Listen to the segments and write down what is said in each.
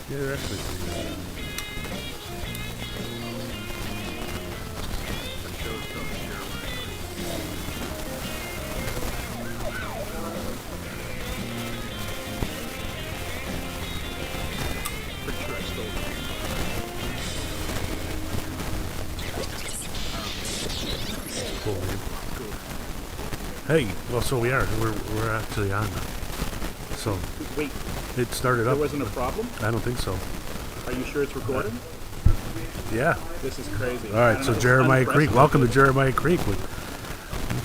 Yeah, they're actually pretty good. The show's called Jeremiah. Pretty sure I stole it. Cool, man. Cool. Hey, well, so we are. We're actually on now. So Wait, it started there up. wasn't a problem? I don't think so. Are you sure it's recording? Yeah. This is crazy. All right, so Jeremiah Creek. Welcome to Jeremiah Creek with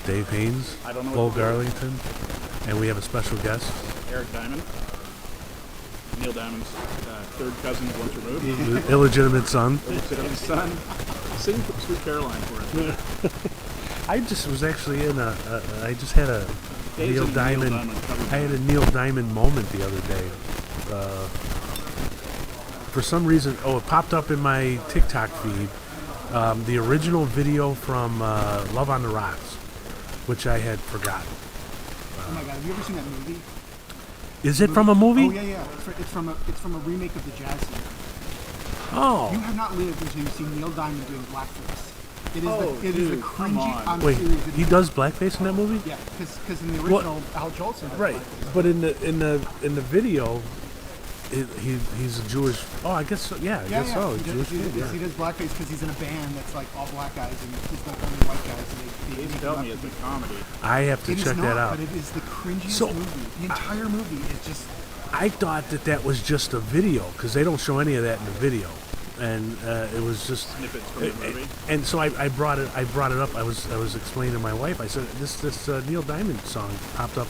Dave Haynes, I don't know Bo what to do. Garlington, and we have a special guest. Eric Diamond. Neil Diamond's third cousin once removed. Illegitimate son. Illegitimate son. Sing Sweet Caroline for us. I just was actually in I just had a Dave's Neil in Diamond. cover I had a band. Neil Diamond moment the other day. For some reason, it popped up in my TikTok feed. The original video from Love on the Rocks, which I had forgotten. Oh my god, have you ever seen that movie? Is it from a movie? Oh yeah. It's from a remake of the jazz singer. Oh. You have not lived until you've seen Neil Diamond doing blackface. It is Oh, it is the dude, come cringy. on. I'm Wait, serious. it he is- does blackface in that movie? Yeah, because in the original Al Jolson. does Right, blackface. but in the video, he's a Jewish. Oh, I guess so. Yeah, I guess so. He Jewish does, kid, yeah. he does blackface because he's in a band that's like all black guys and he's like only white guys. And they Please make tell him me up it's to a be- comedy. I have to It is check not, that out. but it is the cringiest So, movie. The entire movie is just. I thought that was just a video because they don't show any of that in the video, and it was just. Snippets from the movie. And so I brought it up. I was explaining to my wife. I said this Neil Diamond song popped up,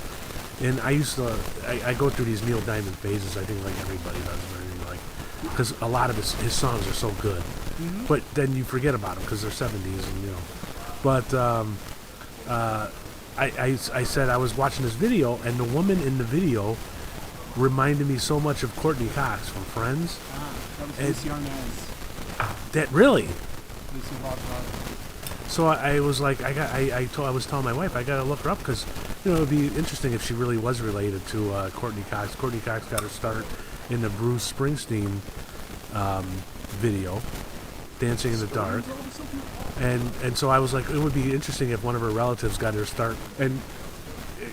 and I used to I go through these Neil Diamond phases. I think like everybody does, where you like because a lot of his songs are so good, but then you forget about them because they're 70s and you know. But I said I was watching this video, and the woman in the video reminded me so much of Courtney Cox from Friends. That was And- Lucy Arnaz. That really. Lucy Lawson. So I was like, I was telling my wife I gotta look her up because you know it'd be interesting if she really was related to Courtney Cox. Courtney Cox got her start in the Bruce Springsteen video, Dancing in the Dark, and so I was like, it would be interesting if one of her relatives got her start. And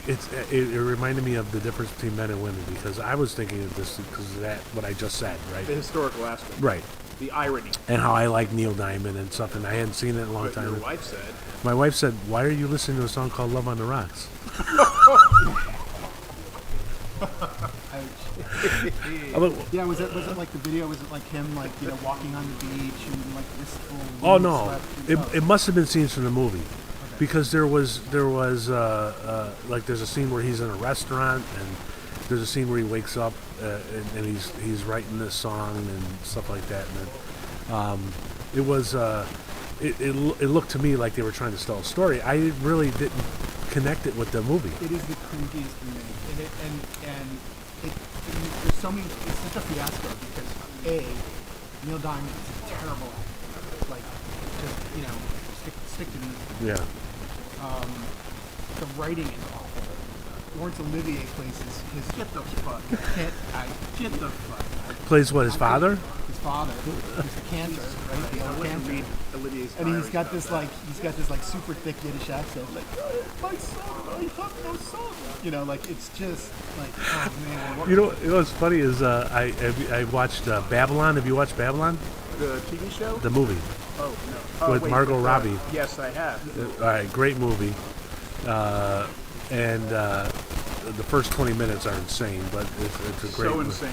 it reminded me of the difference between men and women because I was thinking of this because of that what I just said, right? The historical aspect. Right. The irony. And how I like Neil Diamond and stuff, and I hadn't seen it in a long But time. your wife said, My wife said, "Why are you listening to a song called Love on the Rocks?" Yeah, was it like the video? Was it like him like walking on the beach and like wistful? Oh no, swept and stuff? it must have been scenes from the movie, because there was like there's a scene where he's in a restaurant and there's a scene where he wakes up and he's writing this song and stuff like that, and then it was it looked to me like they were trying to tell a story. I really didn't connect it with the movie. It is the cringiest remake, and there's so many. It's such a fiasco because Neil Diamond is a terrible actor. Like, just stick to music. Yeah. The writing is awful. Laurence Olivier plays his get the fuck. Get the fuck. Plays what, his father? His father. He's a cancer, right? The I old wouldn't cancer. read Olivier's And he's diary got about this like super thick Yiddish accent, like my son, I have no son. You know, like it's just like, oh man. What, You know what's funny is I watched Babylon. Have you watched Babylon? that. The TV show? The movie. Oh, no. Oh, With wait, Margot Robbie. Yes, I have. All right, great movie. And the first 20 minutes are insane, but it's a great So movie. insane.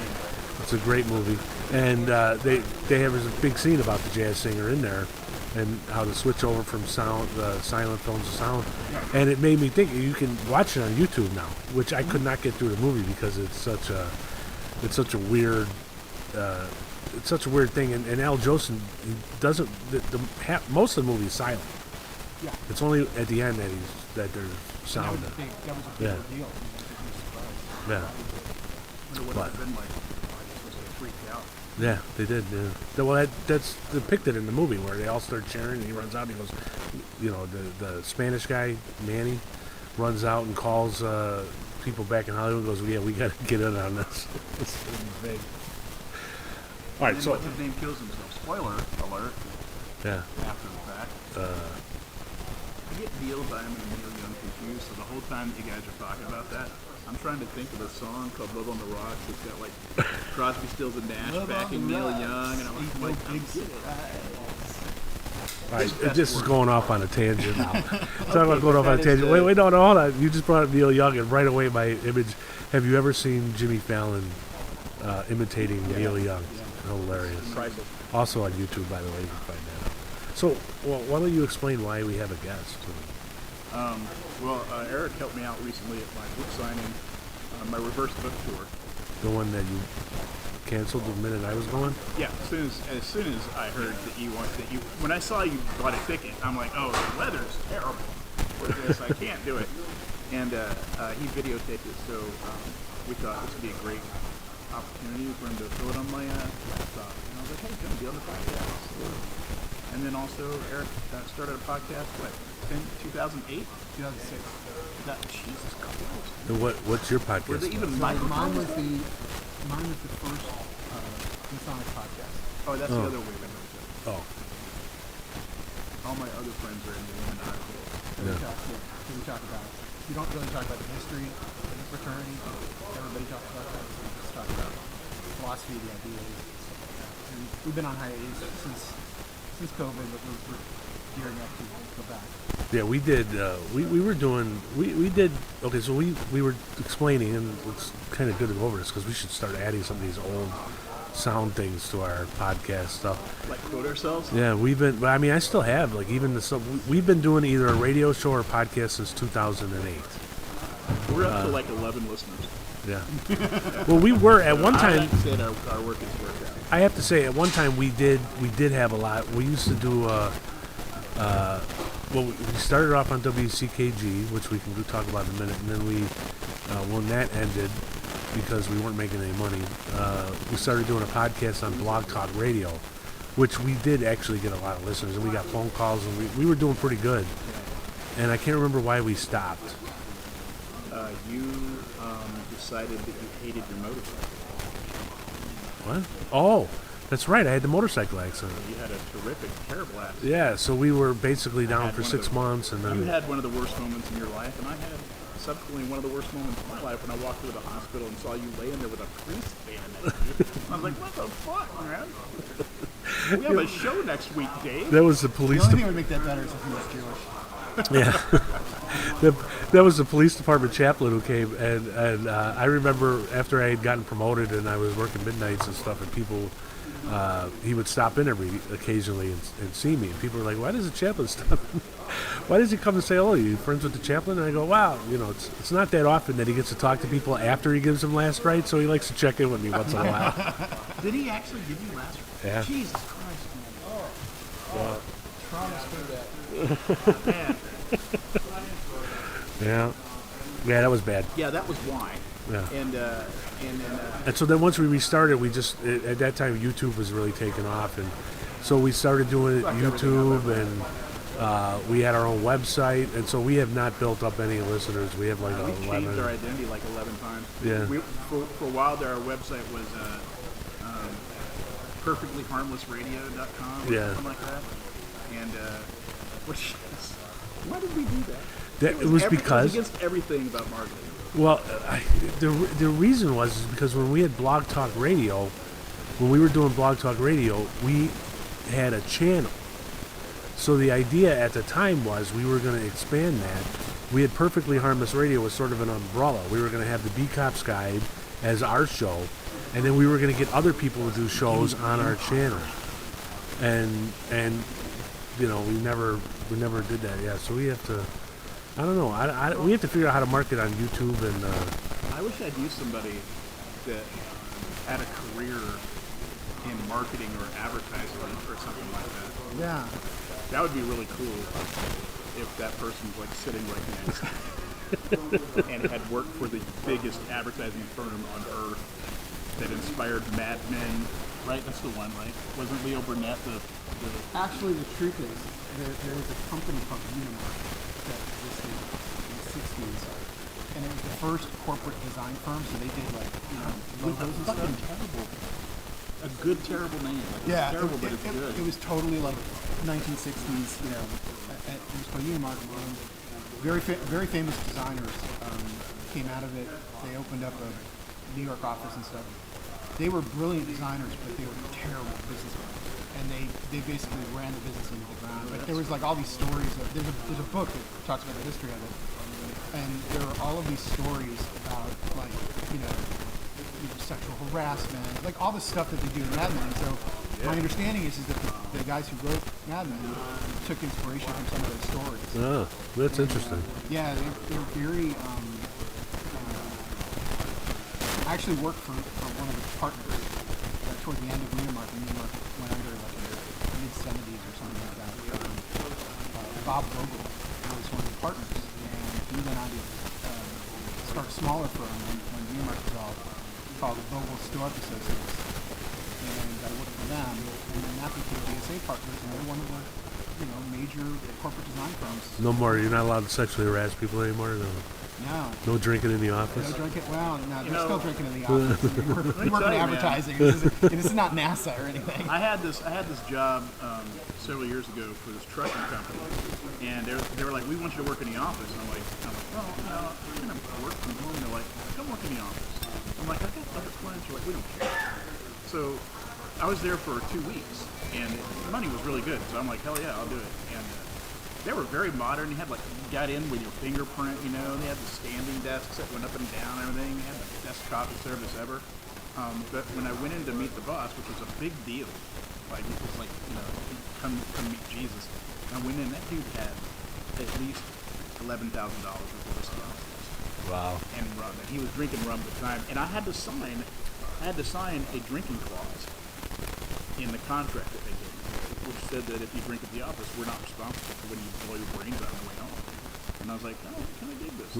It's a great movie. And they have a big scene about the jazz singer in there and how to switch over from silent films to sound. And it made me think you can watch it on YouTube now, which I could not get through the movie because it's such a weird thing. And Al Jolson, he doesn't. Most of the movie is silent. yeah. It's only at the end that there's That sound. was a big Yeah. deal. Yeah, Wonder what But- it would have been like. I just was freaked out. yeah, they did. Yeah. Well, that's depicted in the movie where they all start cheering and he runs out and he goes, you know, the Spanish guy Manny runs out and calls people back in Hollywood and goes, yeah, we got to get in on this. It's big. All right, And so what's his name kills himself. Spoiler alert. yeah, After the fact. I get Neil Diamond and Neil Young confused, so the whole time that you guys are talking about that, I'm trying to think of a song called Love on the Rocks. It's got like Crosby, Stills, and Nash backing Neil Young, and I'm like, I get it. all right, this is going off on a tangent now. Talking about Okay, going off on a that is tangent. the- Wait, no, hold on. You just brought up Neil Young, and right away my image. Have you ever seen Jimmy Fallon imitating Neil Young? Hilarious. Priceless. Also on YouTube, by the way, you can find that out. So, well, why don't you explain why we have a guest? Eric helped me out recently at my book signing, my reverse book tour. The one that you canceled the minute I was going? Yeah, as soon as I heard that when I saw you bought a ticket, I'm like, oh, the weather's terrible for this. I can't do it. And he videotaped it, so we thought this would be a great opportunity for him to throw it on my laptop. And I was like, hey, it's going to be on the podcast. And then also, Eric started a podcast, in 2008? 2006. Jesus Christ. And what's your podcast? Were they even So microphones? mine was the first Masonic podcast. Oh, that's the other way to go. Oh, All my other friends are in the Illuminati. So we talk about. We don't really talk about the history of the fraternity. Everybody talks about that. So we just talk about philosophy, the ideas, and stuff like that. And we've been on hiatus since COVID, but we're gearing up to go back. yeah, we did. We were doing. We did. Okay, so we were explaining, and it's kind of good to go over this because we should start adding some of these old sound things to our podcast stuff. Like quote ourselves? Yeah, we've been. I mean, I still have like even the stuff. We've been doing either a radio show or a podcast since 2008. We're up to like 11 listeners. Yeah. Well, we were at one I time. like to say that our work is worked out. I have to say, at one time we did have a lot. We used to do. Well, we started off on WCKG, which we can talk about in a minute, and then when that ended, because we weren't making any money, we started doing a podcast on Blog Talk Radio, which we did actually get a lot of listeners, and we got phone calls, and we were doing pretty good. And I can't remember why we stopped. You decided that you hated your motorcycle. What? Oh, that's right. I had the motorcycle accident. You had a terrific, terrible accident. Yeah, so we were basically down had for one of 6 the- months, and You then had one of the worst moments in your life, and I had subsequently one of the worst moments of my life when I walked into the hospital and saw you laying there with a priest band next to you. I was like, what the fuck, man? We have a show next week, Dave. that was the The police. only thing that would make that better is if he was Jewish. Yeah, that was the police department chaplain who came, and I remember after I had gotten promoted and I was working midnights and stuff, and people, he would stop in occasionally and see me, and people were like, "Why does the chaplain stop? Why does he come and say, oh, are you friends with the chaplain?" And I go, "Wow, it's not that often that he gets to talk to people after he gives them last rites, so he likes to check in with me once in a while." Did he actually give you last? Yeah. Jesus Christ, man. Trauma through that. Man. Yeah, that was bad. Yeah, that was why. Yeah. And then And so then once we restarted, we just at that time YouTube was really taking off, and so we started doing it YouTube, and we had our own website, and so we have not built up any listeners. We have like we changed our 11. identity like 11 times. Yeah. For a while there, our website was perfectlyharmlessradio.com or Yeah. something like that. And why did we do that? It was It because was against everything about marketing. well, the reason was because when we had Blog Talk Radio, when we were doing Blog Talk Radio, we had a channel. So the idea at the time was we were going to expand that. We had Perfectly Harmless Radio as sort of an umbrella. We were going to have the B Cops Guide as our show, and then we were going to get other people to do shows on our channel. And we never did that. Yeah, so we have to. I don't know. We have to figure out how to market on YouTube and. I wish I'd used somebody that had a career in marketing or advertising or something like that. Yeah. That would be really cool if that person was like sitting right next to me and had worked for the biggest advertising firm on earth that inspired Mad Men. Right, that's the one, right? Wasn't Leo Burnett the Actually, the truth is, there was a company called Unimark that existed in the 60s, and it was the first corporate design firm, so they did like, logos and stuff. terrible. a good terrible name. Like, Yeah, it's terrible, but it's good. it was totally like 1960s. You know, it was called Unimark. Very famous designers came out of it. They opened up a New York office and stuff. They were brilliant designers, but they were terrible businessmen. And they basically ran the business into the ground. But there was like all these stories. There's a book that talks about the history of it, and there are all of these stories about like sexual harassment, like all the stuff that they do in Mad Men. So my understanding is that the guys who wrote Mad Men took inspiration from some of those stories. Oh, that's interesting. Yeah, they're very. I actually worked for one of the partners toward the end of Unimark, and Unimark went under like in the mid-70s or something like that. Bob Vogel was one of the partners, and he went on to start a smaller firm when Unimark dissolved, called the Vogel Stork Associates, and I worked for them, and then that became DSA partners, and they're one of the major corporate design firms. No more. You're not allowed to sexually harass people anymore. No. No drinking in the office. No drinking. Well, no, they're still drinking in the office. We're tell working you, advertising. This is not NASA or anything. I had this job several years ago for this trucking company, and they were like, "We want you to work in the office." And I'm like, "Well, no, I'm gonna work from home." They're like, "Come work in the office." I'm like, "I got other clients." They're like, "We don't care." So I was there for 2 weeks, and the money was really good. So I'm like, "Hell yeah, I'll do it." And they were very modern. You had like, you got in with your fingerprint, They had the standing desks that went up and down and everything. They had the best coffee service ever. But when I went in to meet the boss, which was a big deal, like it was like, come meet Jesus. I went in, that dude had at least $11,000 worth of whiskey on his desk. Wow. And rum. And he was drinking rum at the time. And I had to sign a drinking clause in the contract that they gave me, which said that if you drink at the office, we're not responsible for when you blow your brains out on the way home. And I was like, oh, can I dig this?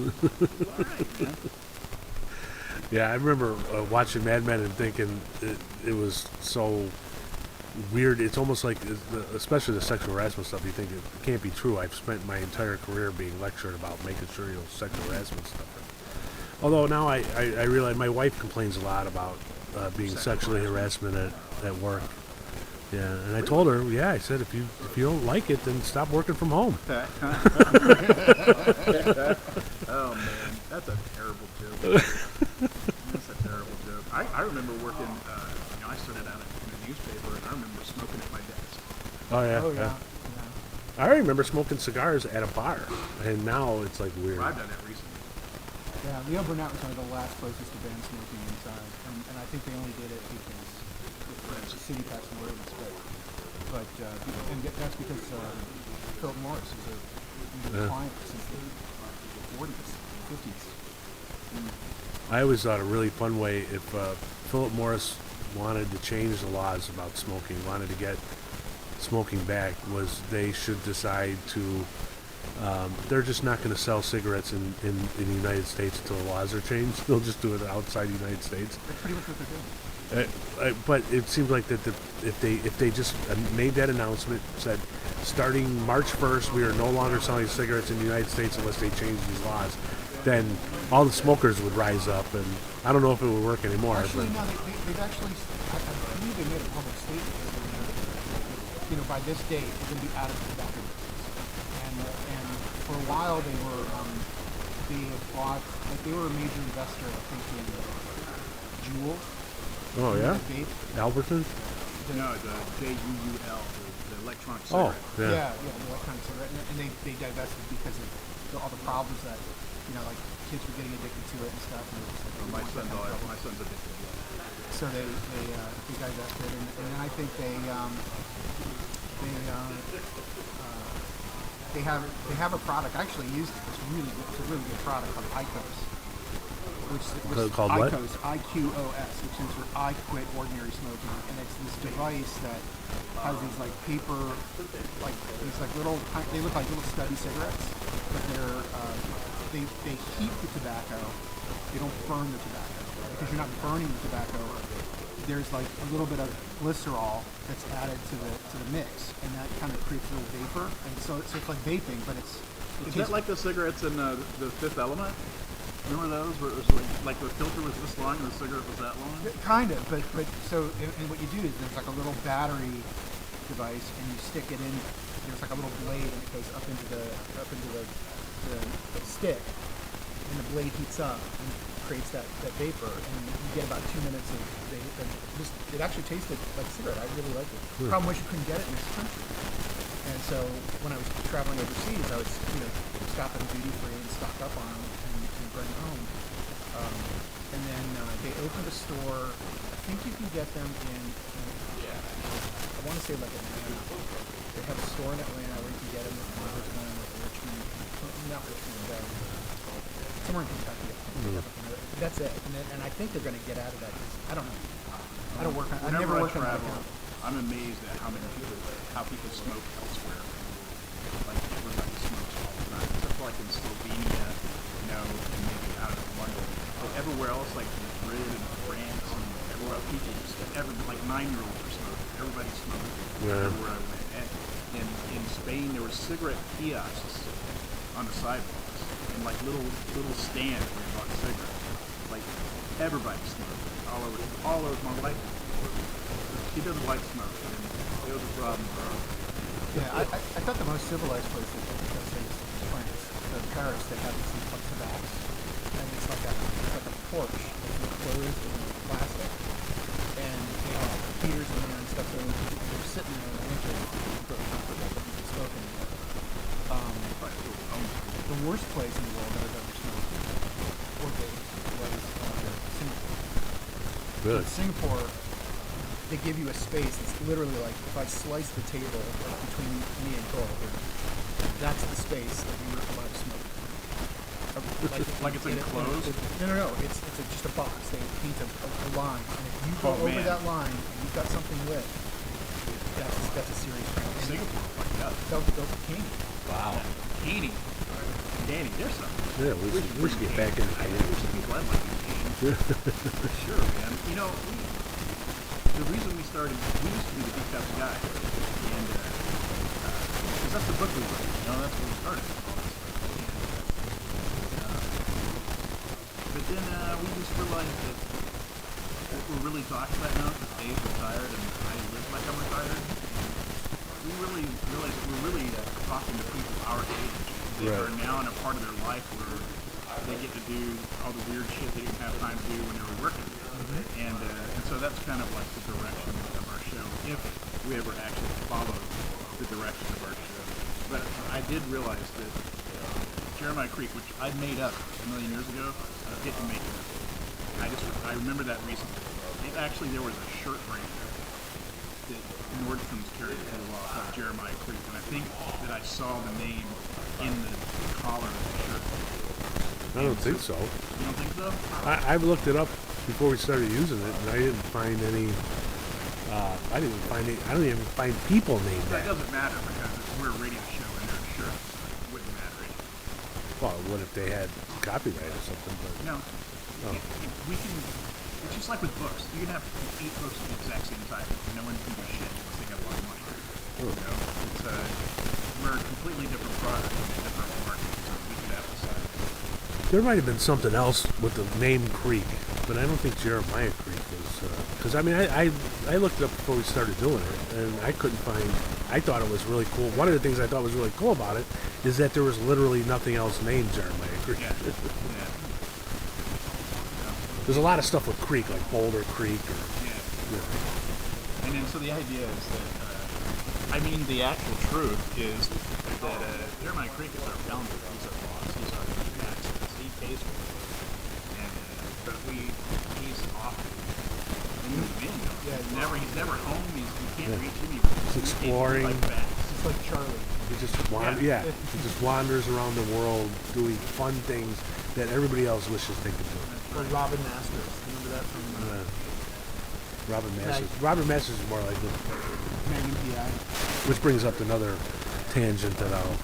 All right, man. Yeah, I remember watching Mad Men and thinking it was so weird. It's almost like, especially the sexual harassment stuff, you think it can't be true. I've spent my entire career being lectured about making sure sexual harassment stuff. Although now I realize my wife complains a lot about being sexually harassment at work. Yeah, and I told her, I said, if you don't like it, then stop working from home. Oh man, that's a terrible joke. That's a terrible joke. I remember working. I started out in a newspaper, and I remember smoking at my desk. Oh yeah. Oh yeah. I remember smoking cigars at a bar, and now it's like weird. Well, I've done that recently. Yeah, Leo Burnett was one of the last places to ban smoking inside, and I think they only did it because the city passed an ordinance, but that's because Philip Morris is a client since the 40s, 50s. I always thought a really fun way if Philip Morris wanted to change the laws about smoking, wanted to get smoking back, was they should decide to they're just not going to sell cigarettes in the United States until the laws are changed. They'll just do it outside the United States. That's pretty much what they're doing. But it seems like that if they just made that announcement, said starting March 1st we are no longer selling cigarettes in the United States unless they change these laws, then all the smokers would rise up, and I don't know if it would work anymore. Actually, no, they've actually, I believe they made a public statement that, by this date they're going to be out of tobacco business. And for a while they were, they had bought, like they were a major investor, I think, in Juul. Oh yeah, vape. Alberton. No, the JUUL, the electronic Oh cigarette. Yeah, the electronic cigarette, and they divested because of all the problems that, like kids were getting addicted to it and stuff. And it was just like, My son's addicted to it. So they divested, and then I think they have a product. I actually used it. It's a really good product called IQOS. Which called what? IQOS, IQOS, which stands for I Quit Ordinary Smoking, and it's this device that has these like paper, like these like little, they look like little stubby cigarettes, but they heat the tobacco. They don't burn the tobacco because you're not burning the tobacco. There's like a little bit of glycerol that's added to the mix, and that kind of creates a little vapor, and so it's like vaping, but Is that like the cigarettes in the Fifth Element? Remember those where it was like the filter was this long and the cigarette was that long? Kind of, but so and what you do is there's like a little battery device, and you stick it in. There's like a little blade, and it goes up into the stick, and the blade heats up and creates that vapor, and you get about 2 minutes of vape. And it actually tasted like cigarette. I really liked it. Problem was you couldn't get it in this country, and so when I was traveling overseas, I would stop at a duty free and stock up on them and bring them home. And then they opened a store. I think you can get them in I want to say like Atlanta. They have a store in Atlanta where you can get them in Richmond or Richmond, not Richmond, somewhere in Kentucky. That's it. And I think they're going to get out of that. I don't know. I don't work on. I never worked on that. I'm amazed at how people smoke elsewhere. Like everybody smokes all the time, except for like in Slovenia, and maybe out of London. But everywhere else, like Madrid and France and everywhere, people like 9-year-olds are smoking. Everybody smoked everywhere I went. And in Spain, there were cigarette kiosks on the sidewalks and like little stands where you bought cigarettes. Like everybody smoked all over. My wife, she doesn't like smoking, and it was a problem for her. Yeah, I thought the most civilized place is France. So Paris, they have these tobacco, and it's like a porch that's enclosed in plastic, and they have heaters in there and stuff. So they're sitting there in the winter, really comfortable, but you smoke anymore. The worst place in the world that I've ever smoked or vaped was Singapore. Good. In Singapore, they give you a space that's literally like, if I slice the table like between me and gold, that's the space that you were allowed to smoke. Like it's enclosed? No. It's just a box. They paint a line, and if you go over that line and you've got something lit, that's a serious problem. Singapore, fucked up. They'll cane you. Wow. Caning. Danny, there's something. Yeah, we should get back into I know there's some people I'd like to cane. For sure, man. The reason we used to be the Big Cups guy, and because that's the book we wrote. That's where we started with all this stuff. But then we just realized that what we're really talking about now, because Dave's retired and I live like I'm retired, we really realize that we're really talking to people our age that are now in a part of their life where they get to do all the weird shit they didn't have time to do when they were working. And so that's kind of like the direction of our show, if we ever actually follow the direction of our show. But I did realize that Jeremiah Creek, which I made up a million years ago, didn't make it up. I remember that recently. There was a shirt brand that Nordstrom's carried for a while called Jeremiah Creek, and I think that I saw the name in the collar of the shirt. I don't think so. You don't think so? I've looked it up before we started using it, and I didn't find any. I don't even find people named that. That doesn't matter because we're a radio show and they're shirts. It wouldn't matter anyway. Well, what if they had copyright or something? But No. We can. It's just like with books. You can have 8 books of the exact same title. No one can do shit unless they got a lot of money. We're a completely different product and a different market, so we could have decided. there might have been something else with the name Creek, but I don't think Jeremiah Creek was. Because I looked it up before we started doing it, and I couldn't find. I thought it was really cool. One of the things I thought was really cool about it is that there was literally nothing else named Jeremiah Creek. Yeah. There's a lot of stuff with Creek, like Boulder Creek. And then so the idea is that, the actual truth is that Jeremiah Creek is our founder. He's our boss. He's our access. He pays for it. And but he's off. He's never home. You can't reach him. He's exploring. It's like Charlie. He just he just wanders around the world doing fun things that everybody else wishes they could do. Or Robin Masters. Remember that from Robin Masters. Robin Masters is more like the Magnum PI. which brings up another tangent that I'll.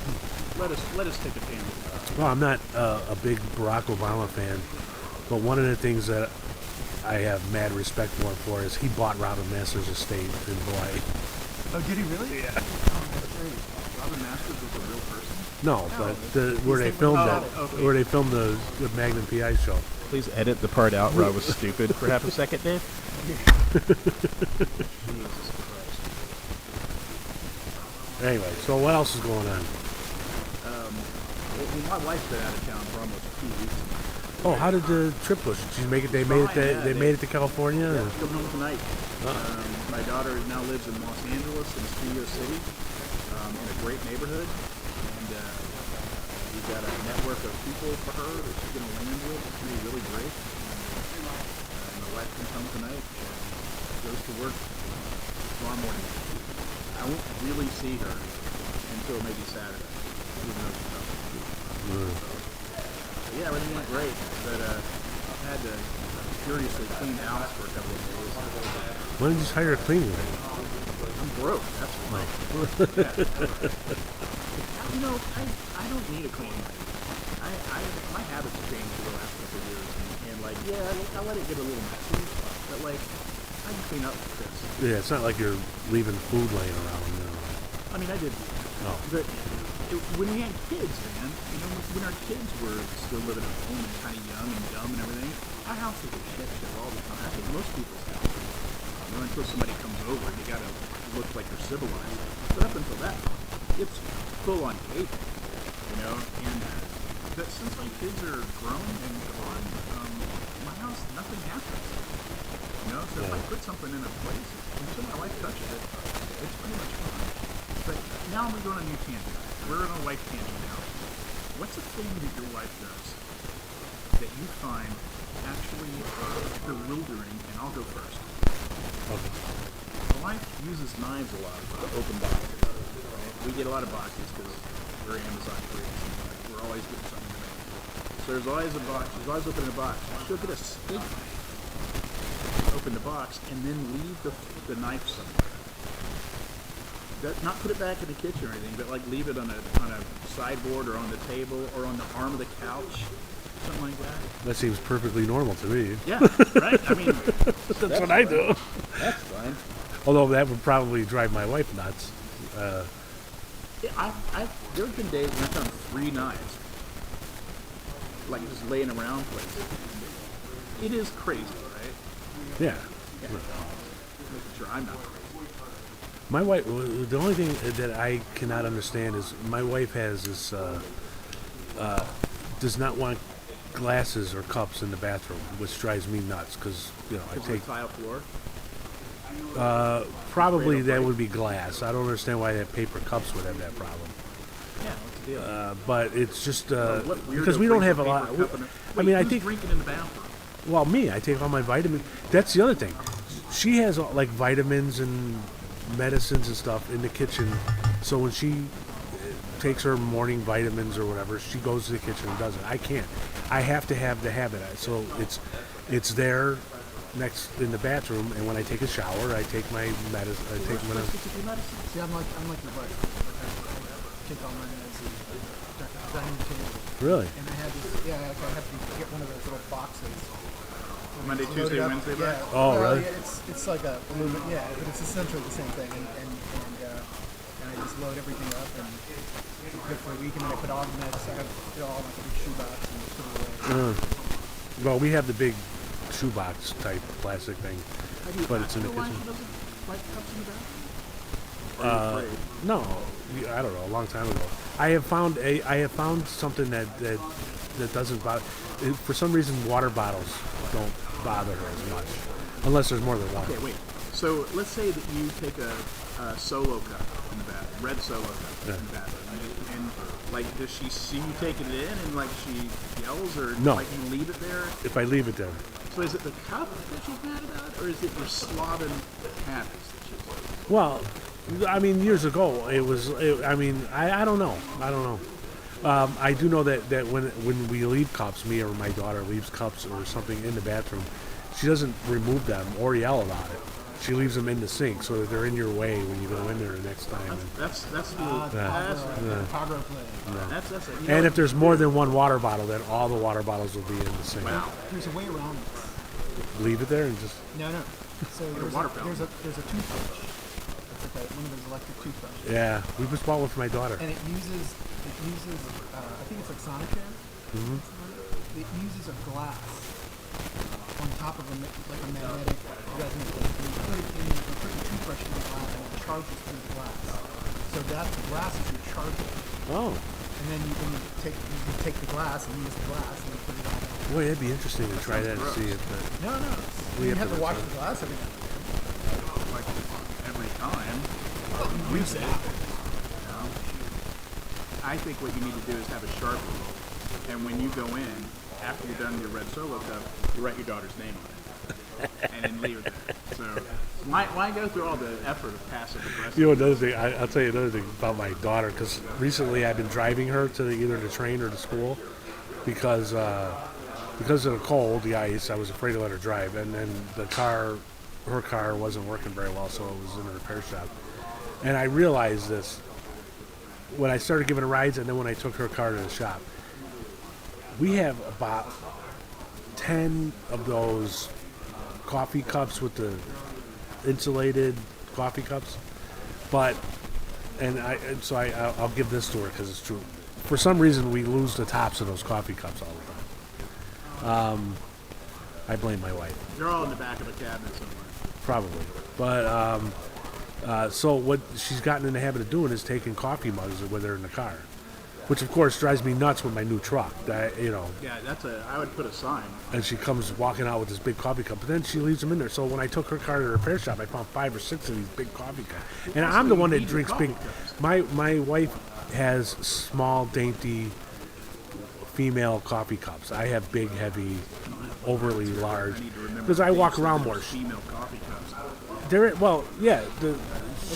Let us take a tangent. Well, I'm not a big Barack Obama fan, but one of the things that I have mad respect for is he bought Robin Masters' estate in Hawaii. Oh, did he really? Yeah. Oh, that's great. Robin Masters was a real person. No, but where they they filmed would- that, oh, okay. where they filmed the Magnum PI show. Please edit the part out where I was stupid for half a second, Dave. Anyway, so what else is going on? Well, my wife's been out of town for almost 2 weeks. Oh, how did the trip go? Did you make it? They made it. Fine, yeah, They made it to California. Yeah, or- she's coming home tonight. Oh. My daughter now lives in Los Angeles, in Studio City, in a great neighborhood, and we've got a network of people for her that she's going to land with. It's going to be really great. And my wife comes home tonight, goes to work tomorrow morning. I won't really see her until maybe Saturday, even though she's home. But yeah, everything went great, but I've had to furiously clean the house for a couple of days. Why didn't you just hire a cleaner? I'm broke, that's why. Yeah. You know, I don't need a clean lady. My habits have changed for the last couple of years, and like, yeah, I let it get a little messy, but like, I can clean up with this. Yeah, it's not like you're leaving food laying around. You know. I mean, I did, Oh. but when we had kids, man, you know, when our kids were still living at home and kind of young and dumb and everything, our house was a shit show all the time. I think most people's house. You know, until somebody comes over, you gotta look like you're civilized. But up until that point, it's full on cake, you know. And but since my kids are grown and gone, my house nothing happens. You know, so if I put something in a place, until my wife touches it, it's pretty much fine. But now we're going on a new tangent. We're on a wife tangent now. What's a thing that your wife does that you find actually bewildering? And I'll go first. Okay. My wife uses knives a lot to open boxes. Right? We get a lot of boxes because we're Amazon freaks. We're always getting something to make. So there's always a box. She's always opening a box. She'll get a steak knife, open the box, and then leave the knife somewhere. Not put it back in the kitchen or anything, but like leave it on a sideboard or on the table or on the arm of the couch, something like that. That seems perfectly normal to me. Yeah, right. I mean, That's what I do. that's fine. Although that would probably drive my wife nuts. Yeah, there's been days when I found 3 knives, like just laying around places. It is crazy, right? Yeah. Yeah. Making sure I'm not crazy. My wife. The only thing that I cannot understand is my wife has this. Does not want glasses or cups in the bathroom, which drives me nuts because I Is it take. tile floor? Probably Afraid of that break. would be glass. I don't understand why that paper cups would have that problem. Yeah, what's the deal? But it's just What weirdo because we don't brings have a paper lot. cup in I mean, I who's think. drinking in the bathroom. Well, me, I take all my vitamins. That's the other thing. She has like vitamins and medicines and stuff in the kitchen. So when she takes her morning vitamins or whatever, she goes to the kitchen and does it. I can't. I have to have the habit. So it's there next in the bathroom, and when I take a shower, I take my medicine. I take my. See, I'm like your buddy. I take all my meds and dining table. Really? And I had this, I have to get one of those little boxes. Monday, Load Tuesday, it up. Wednesday, Yeah. right? Oh, Well, really? Yeah, it's like a Luban, but it's essentially the same thing. And I just load everything up and it's good for a week. And then I put all the meds. I have it all in like a big shoebox and just put it away. Well, we have the big shoebox type plastic thing, but it's in the Why kitchen. she doesn't like cups in the bathroom? Are you afraid? No, I don't know. A long time ago, I have found something that doesn't bother. For some reason, water bottles don't bother her as much, unless there's more than one. Okay, wait. So let's say that you take a solo cup in the bathroom, red solo cup in the bathroom, and like, does she see you taking it in and like she yells, or No. like you leave it there? If I leave it there, So is it the cup that she's mad about, or is it your slobbing habits that she's like? well, I mean, years ago, it was. I don't know. I don't know. I do know that when we leave cups, me or my daughter leaves cups or something in the bathroom, she doesn't remove them or yell about it. She leaves them in the sink so that they're in your way when you go in there the next time. That's the Toggle play. that's it. You And know, if there's more than one water bottle, then all the water bottles will be in the sink. wow, There's a way around this. Leave it there and just. No. So there's water a, fountain. there's a toothbrush. like one of those electric toothbrushes. Yeah, we just bought one for my daughter. And it uses I think it's like Sonic Air. Mm-hmm. It uses a glass on top of like a magnetic resonant thing. And you put it in, you put the toothbrush in the glass and it charges through the glass. So that the glass is your charger. Oh. And then you take the glass and use the glass and you put it on. Boy, that'd be interesting to try that and see if No. We You have have to to wash return. the glass every now and then. Like every time. You use it. I think what you need to do is have a Sharpie, and when you go in, after you're done your red solo cup, you write your daughter's name on it, and then leave it there. So why go through all the effort of passive aggressive? You know, another thing, I'll tell you another thing about my daughter, because recently I've been driving her to either the train or to school because of the cold, the ice, I was afraid to let her drive. And then her car wasn't working very well, so it was in a repair shop. And I realized this when I started giving her rides and then when I took her car to the shop. We have about 10 of those coffee cups with the insulated coffee cups, so I'll give this to her because it's true. For some reason, we lose the tops of those coffee cups all the time. I blame my wife, They're all in the back of a cabinet somewhere. probably. But so what she's gotten in the habit of doing is taking coffee mugs with her in the car, which of course drives me nuts with my new truck. Yeah, I would put a sign. And she comes walking out with this big coffee cup, but then she leaves them in there. So when I took her car to the repair shop, I found 5 or 6 of these big coffee cups. And I'm the one that drinks big. My wife has small, dainty, female coffee cups. I have big, heavy, overly large, because I walk around more. Female coffee cups. Yeah. Do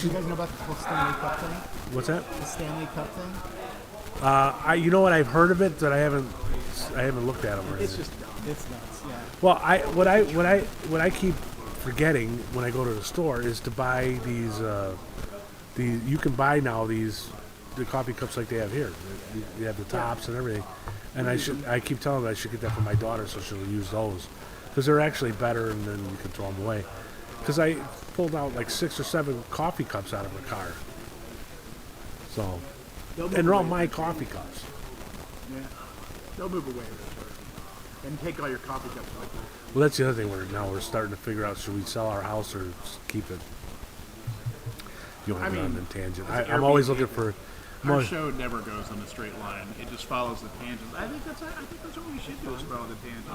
you guys know about the whole Stanley Cup thing? What's that? The Stanley Cup thing? You know what? I've heard of it, but I haven't looked at them. Or It's anything. just dumb. It's nuts, yeah. Well, what I keep forgetting when I go to the store is to buy these. You can buy now the coffee cups like they have here. You have the tops and everything. And I keep telling her I should get that for my daughter so she'll use those because they're actually better, and then you can throw them away. Because I pulled out like 6 or 7 coffee cups out of her car. So, and they're all my coffee cups. Yeah. They'll move away with it. And take all your coffee cups with you. Well, that's the other thing. We're starting to figure out, should we sell our house or just keep it? You don't have it on a tangent. I'm always looking for. Our show never goes on a straight line. It just follows the tangents. I think that's what we should do is follow the tangents.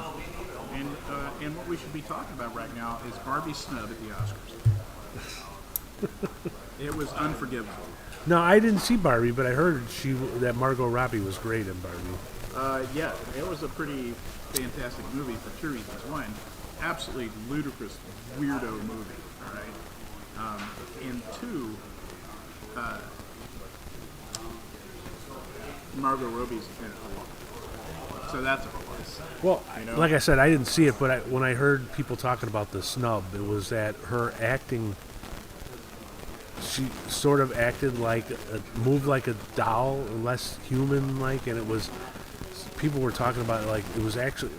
And what we should be talking about right now is Barbie's snub at the Oscars. It was unforgivable. No, I didn't see Barbie, but I heard that Margot Robbie was great in Barbie. Yeah, it was a pretty fantastic movie for 2 reasons. One, absolutely ludicrous, weirdo movie, right? And 2, Margot Robbie's in it a lot. So that's a plus. Well, You know? like I said, I didn't see it, but when I heard people talking about the snub, it was that her acting. She sort of acted moved like a doll, less human-like, and it was. People were talking about it like it was actually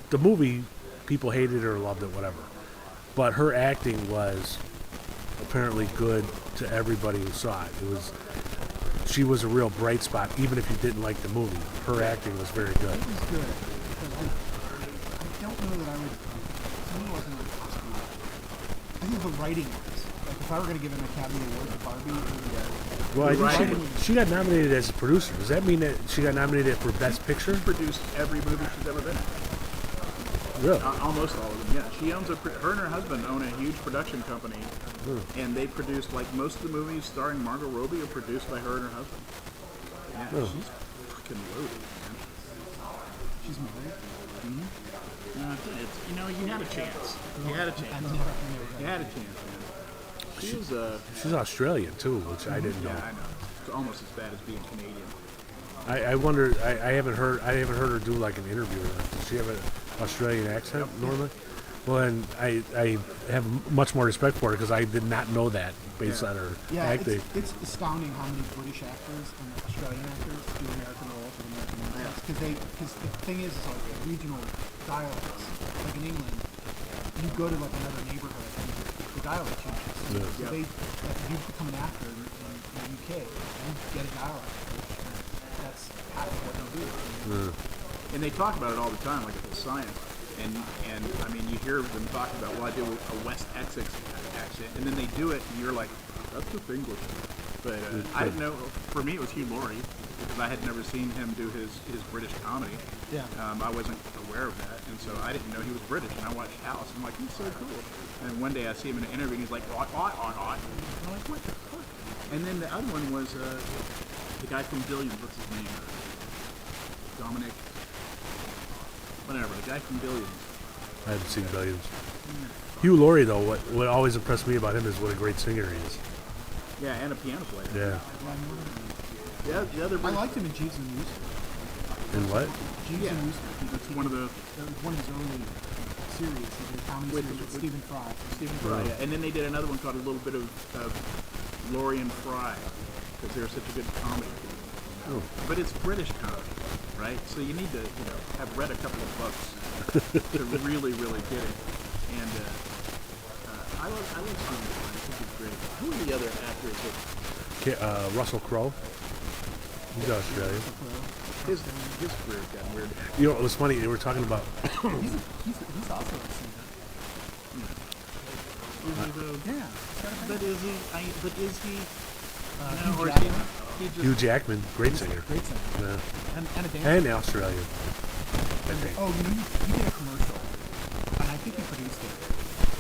the movie. People hated it or loved it, whatever. But her acting was apparently good to everybody who saw it. She was a real bright spot, even if you didn't like the movie. Her acting was very good. It was good. I don't know that I would. To me, it wasn't an Oscar. I think the writing was. Like, if I were going to give an Academy Award to Barbie, it would be Well, I Right. think she got nominated as a producer. Does that mean that she got nominated for Best Picture? She produced every movie she's ever been in. Really? Almost all of them, yeah. She owns her and her husband own a huge production company, and they produced, like, most of the movies starring Margot Robbie are produced by her and her husband. Yeah, she's fucking loaded, man. she's married. You had a chance. You had a chance. You had a chance, man. She was She's Australian too, which I didn't know. yeah, I know. It's almost as bad as being Canadian. I wonder. I haven't heard her do like an interview or that. Does she have an Australian accent normally? Well, and I have much more respect for her because I did not know that based on her Yeah, acting. it's astounding how many British actors and Australian actors do American roles with American accents. Because the thing is like regional dialects. Like in England, you go to like another neighborhood and the dialect changes. So, Yeah. so they, you become an actor in the UK, you get a dialect coach, and that's half of what they do. And they talk about it all the time, like it's a science. And I mean, you hear them talking about, well, I do a West Essex accent, and then they do it, and you're like, that's just English. But I didn't know. For me, it was Hugh Laurie because I had never seen him do his British comedy. Yeah. I wasn't aware of that, and so I didn't know he was British. And I watched House. I'm like, he's so cool. And one day I see him in an interview, and he's like, oi, oi, oi, oi. And I'm like, what the fuck? And then the other one was the guy from Billions. What's his name? Dominic. Whatever. The guy from Billions. I haven't seen Billions. Hugh Laurie, though, what always impressed me about him is what a great singer he is. Yeah, and a piano player. Yeah. Yeah, the other. I liked him in Jeeves and Wooster. And what? Jeeves Yeah. and Wooster. It's one of the That was one of his early series. He did a comedy With- series with with- Stephen Fry. Stephen Fry. Yeah. And then they did another one called A Little Bit of Laurie and Fry because they're such a good comedy. Oh. But it's British comedy, right? So you need to, have read a couple of books to really, really get it. And I love Stephen Fry. I think he's great. Who are the other actors that Russell Crowe. He's Australian. his career's gotten weird? You know, it was funny. They were talking about. He's also a singer. Yeah. But is he? Is he? Hugh or is Jackman. he just? Hugh Jackman, great singer. Great singer. Yeah. And a dancer. And Australian. I think. Oh, he did a commercial, and I think he produced it.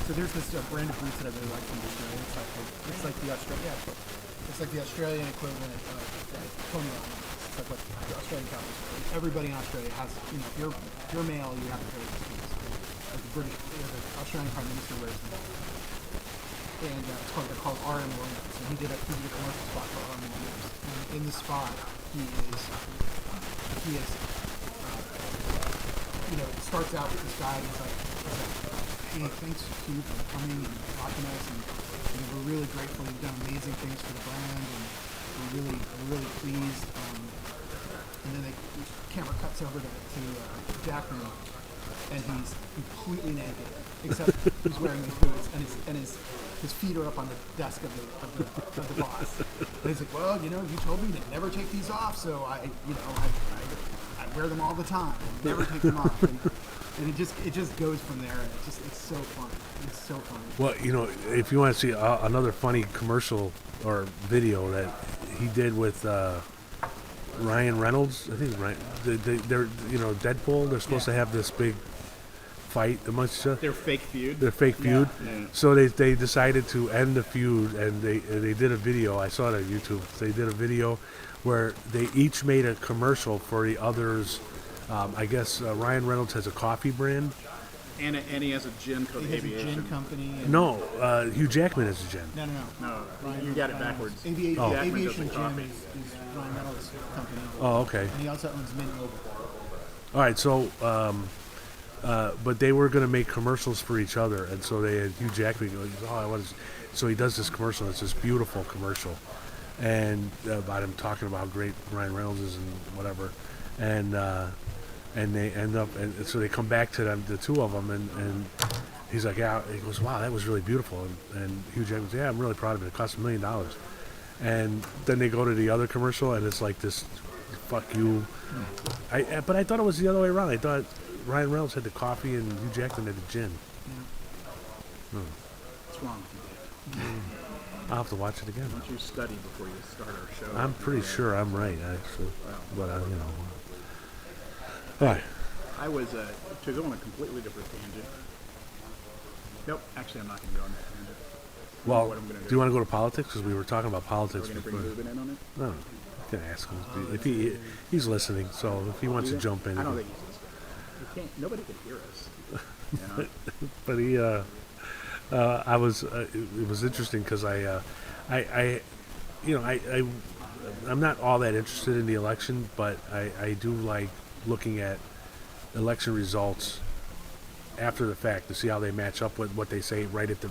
So there's this brand of boots that I really like from Australia. It's like the Australian, it's like the Australian equivalent of Tony Robbins. It's like what the Australian cowboys wear. Everybody in Australia has, if you're male, you have to wear these boots. Like the the Australian Prime Minister wears them. And they're called RM Williams. And he did a commercial spot for RM Williams. And in the spot, he is. It starts out with this guy, and he's like, hey, thanks to you for coming and watching us, and we're really grateful. You've done amazing things for the brand, and we're really pleased. And then the camera cuts over to Jackman, and he's completely naked, except he's wearing these boots, and his feet are up on the desk of the boss. And he's like, well, you told me to never take these off, so I wear them all the time. I never take them off. And it just goes from there. And it's so funny. It's so funny. Well, if you want to see another funny commercial or video that he did with Ryan Reynolds, I think it's Ryan. They're Deadpool. They're supposed to have this big fight amongst each other. Their fake feud. Their fake feud. Yeah. So they decided to end the feud, and they did a video. I saw it on YouTube. They did a video where they each made a commercial for the other's. I guess Ryan Reynolds has a coffee brand. And he has a gin called He has a Aviation. gin company. And No, Hugh Jackman has a gin. No. No, Ryan- you got it Ryan backwards. Reynolds. Oh. Jackman does Aviation the Gin coffee. is Ryan Reynolds' company. Oh, okay. And he also owns Mint Mobile. All right, so but they were going to make commercials for each other, and so they had Hugh Jackman go, so he does this commercial. It's this beautiful commercial, and about him talking about how great Ryan Reynolds is and whatever, and they end up, and so they come back to them, the two of them, and he's like, yeah, he goes, wow, that was really beautiful, and Hugh Jackman goes, yeah, I'm really proud of it. It cost $1 million, and then they go to the other commercial, and it's like this, fuck you. But I thought it was the other way around. I thought Ryan Reynolds had the coffee and Hugh Jackman had the gin. What's wrong with you, Dave? I'll have to watch it again. Why don't you study before you start our show? I'm pretty sure I'm right, actually. But, All right. I was, to go on a completely different tangent. Nope, actually I'm not going to go on that tangent. Well, what I'm gonna do do. you want to go to politics? Because we were talking about We're politics going to bring before. Luban in on it? No, you can ask him. If he's listening, so if he wants to jump in. I don't think he's listening. Nobody can hear us. You know? But he, it was interesting because I'm not all that interested in the election, but I do like looking at election results after the fact to see how they match up with what they say right at the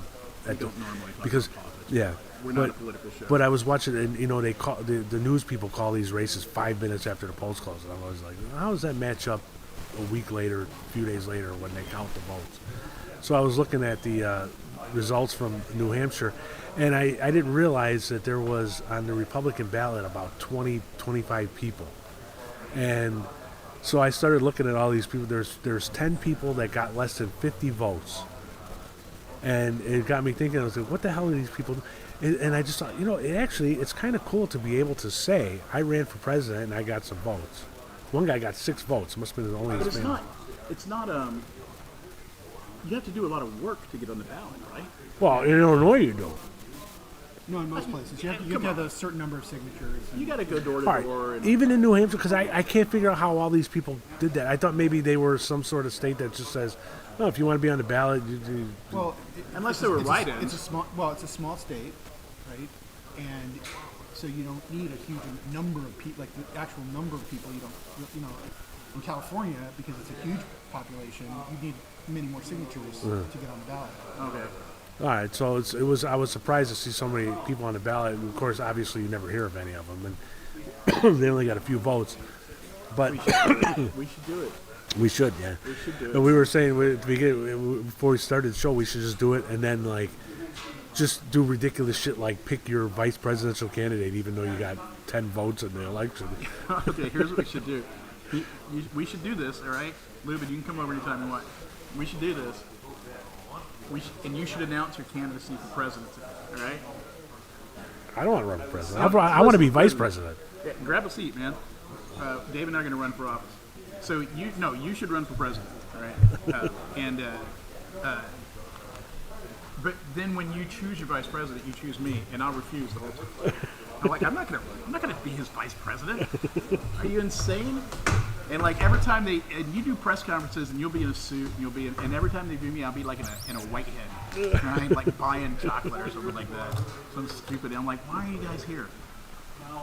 We don't normally talk because about politics. yeah. We're not a political show. But I was watching, and they call the news people call these races 5 minutes after the polls close, and I'm always like, how does that match up a week later, a few days later, when they count the votes. So I was looking at the results from New Hampshire, and I didn't realize that there was on the Republican ballot about 20, 25 people. And so I started looking at all these people. There's 10 people that got less than 50 votes. And it got me thinking, I was like, what the hell are these people do? And I just thought, it's kind of cool to be able to say, I ran for president and I got some votes. One guy got 6 votes. Must have been the only But his it's family. not, you have to do a lot of work to get on the ballot, right? Well, in Illinois you do. No, in most places. You have to have a certain number of signatures. You got to go door to All door. right. And Even in New Hampshire, because I can't figure out how all these people did that. I thought maybe they were some sort of state that just says, oh, if you want to be on the ballot, you Well, Unless they were write-ins. It's a small state, right? And so you don't need a huge number of people, like the actual number of people. You don't, in California, because it's a huge population, you need many more signatures to get on the ballot. Okay. all right. So I was surprised to see so many people on the ballot. And of course, obviously, you never hear of any of them, and they only got a few votes. But We should do it. we should, yeah. We should do it. And we were saying at the beginning, before we started the show, we should just do it, and then just do ridiculous shit like pick your vice presidential candidate, even though you got 10 votes in the election. Okay, here's what we should do. We should do this, all right? Luban, you can come over anytime you want. We should do this. And you should announce your candidacy for presidency, all right? I don't want to run for president. I want to be vice president. Yeah, grab a seat, man. Dave and I are going to run for office. So you should run for president, all right? But then when you choose your vice president, you choose me, and I'll refuse the whole time. I'm not gonna be his vice president. Are you insane? And every time and you do press conferences, and you'll be in a suit, and and every time they do me, I'll be in a white head, right? Buying chocolate or something like that, some stupid. I'm like, why are you guys here?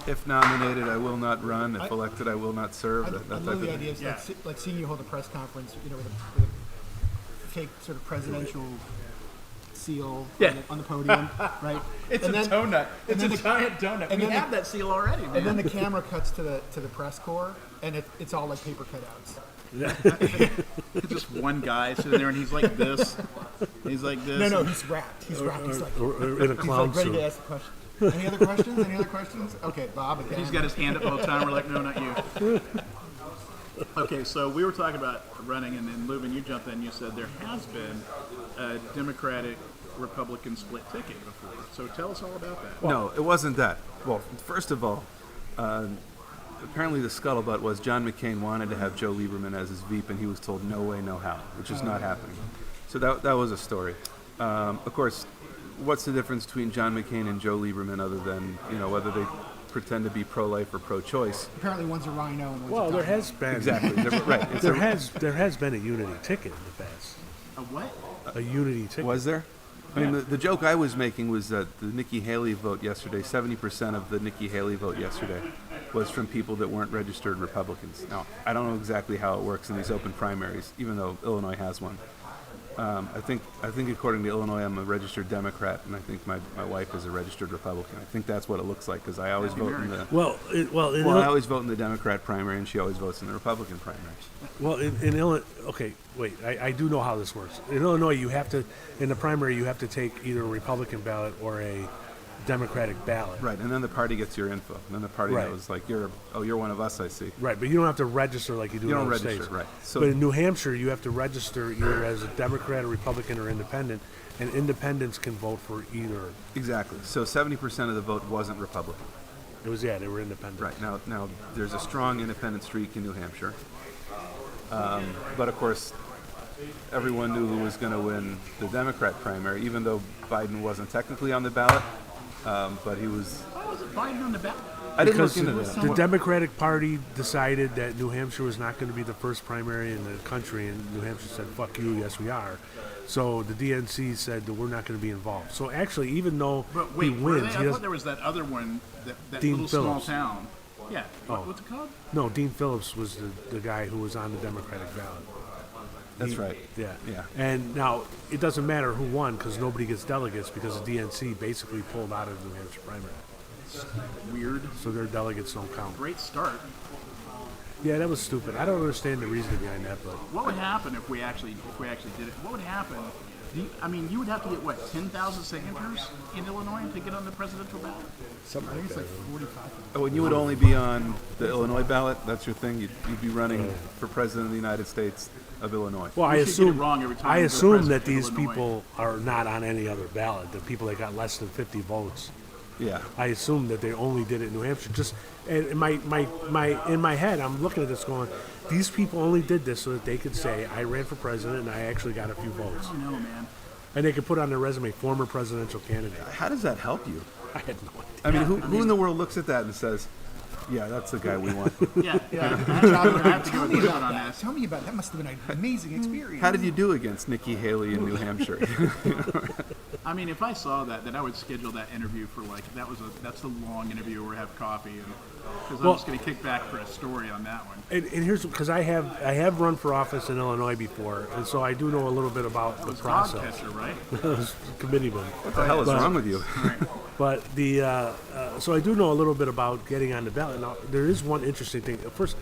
If nominated, I will not run. If elected, I will not serve. I That love type of the thing. idea. It's Yeah. like seeing you hold a press conference, with a fake sort of presidential seal Yeah. on the podium, right? It's And a then- donut. It's a then the- giant donut. and We then have that seal already, man. And then the camera cuts to the press corps, and it's all like paper cutouts. Just one guy sitting there, and he's like this. He's like this. No, he's wrapped. He's wrapped. He's like, Or in a he's clown like ready suit. to ask a question. Any other questions? Any other questions? Okay, Bob. Again. He's got his hand up the whole time. We're like, no, not you. Okay, so we were talking about running, and then Luban, you jumped in. You said there has been a Democratic-Republican split ticket before. So tell us all about that. No, it wasn't that. Well, first of all, apparently the scuttlebutt was John McCain wanted to have Joe Lieberman as his VP, and he was told no way, no how, which is not happening. So that was a story. Of course, what's the difference between John McCain and Joe Lieberman other than whether they pretend to be pro-life or pro-choice? Apparently, one's a rhino and one's Well, a there dino. has been Exactly. Right. It's there has been a unity ticket in the past. A what? A unity ticket. Was there? I mean, the joke I was making was that the Nikki Haley vote yesterday, 70% of the Nikki Haley vote yesterday was from people that weren't registered Republicans. Now, I don't know exactly how it works in these open primaries, even though Illinois has one. I think according to Illinois, I'm a registered Democrat, and I think my wife is a registered Republican. I think that's what it looks like, because I always vote in the... I always vote in the Democrat primary, and she always votes in the Republican primary. Well, in Illinois, okay, wait, I do know how this works. In Illinois, you have to, in the primary, you have to take either a Republican ballot or a Democratic ballot. Right, and then the party gets your info. And then the party Right. knows, you're one of us, I see. Right, but you don't have to register like you do You in don't other register, states. right. So- But in New Hampshire, you have to register either as a Democrat, a Republican, or independent, and independents can vote for either. Exactly. So 70% of the vote wasn't Republican. They were independent. Right, now there's a strong independent streak in New Hampshire. But of course, everyone knew who was going to win the Democrat primary, even though Biden wasn't technically on the ballot. But he was... Why was it Biden on the ballot? I didn't Because look into that. the Democratic Party decided that New Hampshire was not going to be the first primary in the country, and New Hampshire said, fuck you, yes we are. So the DNC said that we're not going to be involved. So actually, even though But he wait, were wins, they? he I thought doesn't... there was that other one, that Dean little small Phillips. town. Yeah. Oh. What's it called? No, Dean Phillips was the guy who was on the Democratic ballot. That's right. Yeah. Yeah. And now, it doesn't matter who won because nobody gets delegates because the DNC basically pulled out of the New Hampshire primary. Weird. So their delegates don't count. Great start. Yeah, that was stupid. I don't understand the reasoning behind that, but What would happen if we actually did it? What would happen? You would have to get what 10,000 signatures in Illinois to get on the presidential ballot. I think it's like 45. Oh, and you would only be on the Illinois ballot? That's your thing? You'd be running for president of the United States of Illinois? well, We should get it wrong every time I we go assume president that of these Illinois. people are not on any other ballot. The people that got less than 50 votes. Yeah. I assume that they only did it in New Hampshire. Just and in my head, I'm looking at this going, these people only did this so that they could say I ran for president and I actually got a few votes, I don't know, man. and they could put on their resume former presidential candidate. How does that help you? I had no idea. I mean, who in the world looks at that and says, yeah, that's the guy we want? Yeah. I have to go with this one on this. Tell me about that. Must have been an amazing experience. How did you do against Nikki Haley in New Hampshire? I mean, if I saw that, then I would schedule that interview for like that's a long interview where we have coffee and because I'm Well- just going to kick back for a story on that one. And here's because I have run for office in Illinois before, and so I do know a little bit about the It's dog process. catcher, right? Committeeman. What the hell is But- wrong with you? But so I do know a little bit about getting on the ballot. Now, there is one interesting thing. First,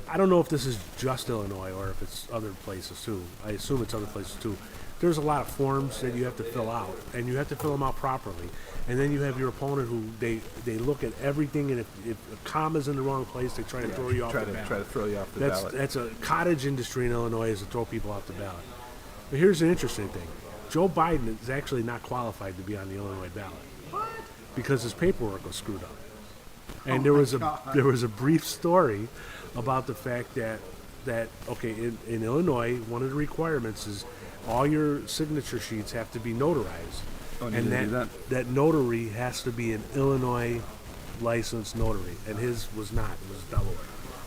I don't know if this is just Illinois or if it's other places too. I assume it's other places too. There's a lot of forms that you have to fill out, and you have to fill them out properly. And then you have your opponent who they look at everything, and if a comma's in the wrong place, they try to throw you off Try the to ballot. throw you off the That's ballot. that's a cottage industry in Illinois is to throw people off the ballot. But here's an interesting thing: Joe Biden is actually not qualified to be on the Illinois ballot because his paperwork was screwed up. And there was a brief story about the fact that okay in Illinois one of the requirements is all your signature sheets have to be notarized. Oh, and you and didn't do that notary has to be an Illinois licensed notary, and his was not. It was Delaware.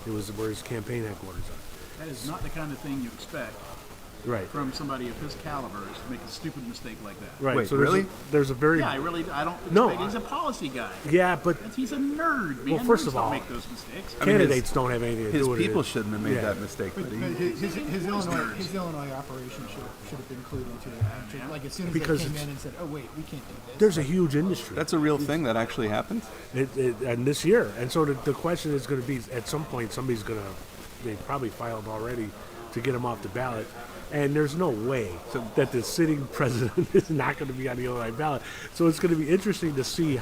It was where his campaign headquarters are. That is not the kind of thing you expect Right. from somebody of his caliber is to make a stupid mistake like that. Right. Wait, so really? There's a very Yeah, I don't expect. No, He's a policy guy. yeah, but He's a nerd, man. Well, first Nerds of don't all, make those mistakes. I mean, candidates don't have anything to His do with it. people shouldn't have made Yeah. that mistake. But But his Illinois operation should have been included too. Like as soon as Because they came it's- in and said, "Oh wait, we can't do this." There's a huge industry. that's a real thing that actually happened? And this year. And so the question is going to be, at some point, somebody's going to, they probably filed already to get him off the ballot. And there's no way that the sitting president is not going to be on the Illinois ballot. So it's going to be interesting to see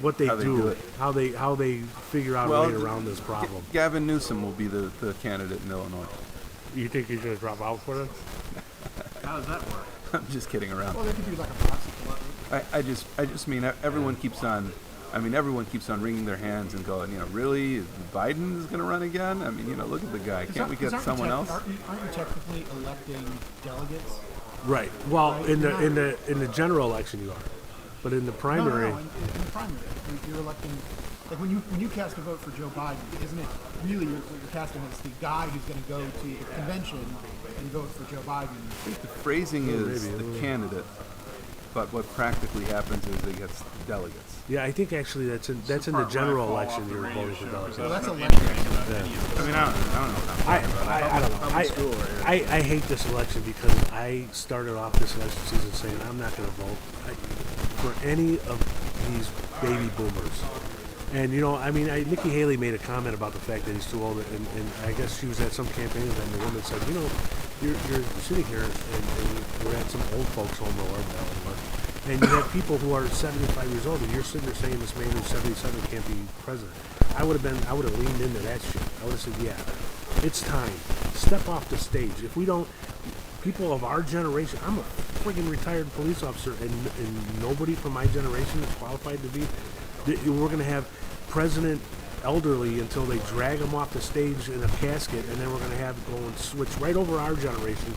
what they do it. how they figure out Well, a way around this problem. Gavin Newsom will be the candidate in Illinois. You think he's going to drop out for this? How does that work? I'm just kidding around. Well, they could do like a proxy candidate. I just mean everyone keeps on. I mean, everyone keeps on wringing their hands and going, really, Biden is going to run again? I mean, look at the guy. Can't we get someone else? Aren't you technically electing delegates? Right. Well, Right, in you're the general election you are, but in the primary, No, in the primary, you're electing. Like when you cast a vote for Joe Biden, isn't it really what you're casting as the guy who's going to go to the convention and vote for Joe Biden? I think the phrasing is the candidate, but what practically happens is they get delegates. yeah, I think actually that's in the part where I general fall election off the you're radio voting for show, delegates. 'cause Well, that's I don't know election. anything about any of this. I mean, I don't know. I don't know. I hate this election because I started off this election season saying I'm not going to vote for any of these baby boomers. And Nikki Haley made a comment about the fact that he's too old, and I guess she was at some campaign event, and the woman said, you're sitting here and we're at some old folks home or whatever, and you have people who are 75 years old, and you're sitting there saying this man who's 77 can't be president. I would have leaned into that shit. I would have said, yeah, it's time. Step off the stage. If we don't, people of our generation, I'm a friggin' retired police officer, and nobody from my generation is qualified to be. We're going to have President elderly until they drag him off the stage in a casket, and then we're going to have go and switch right over our generation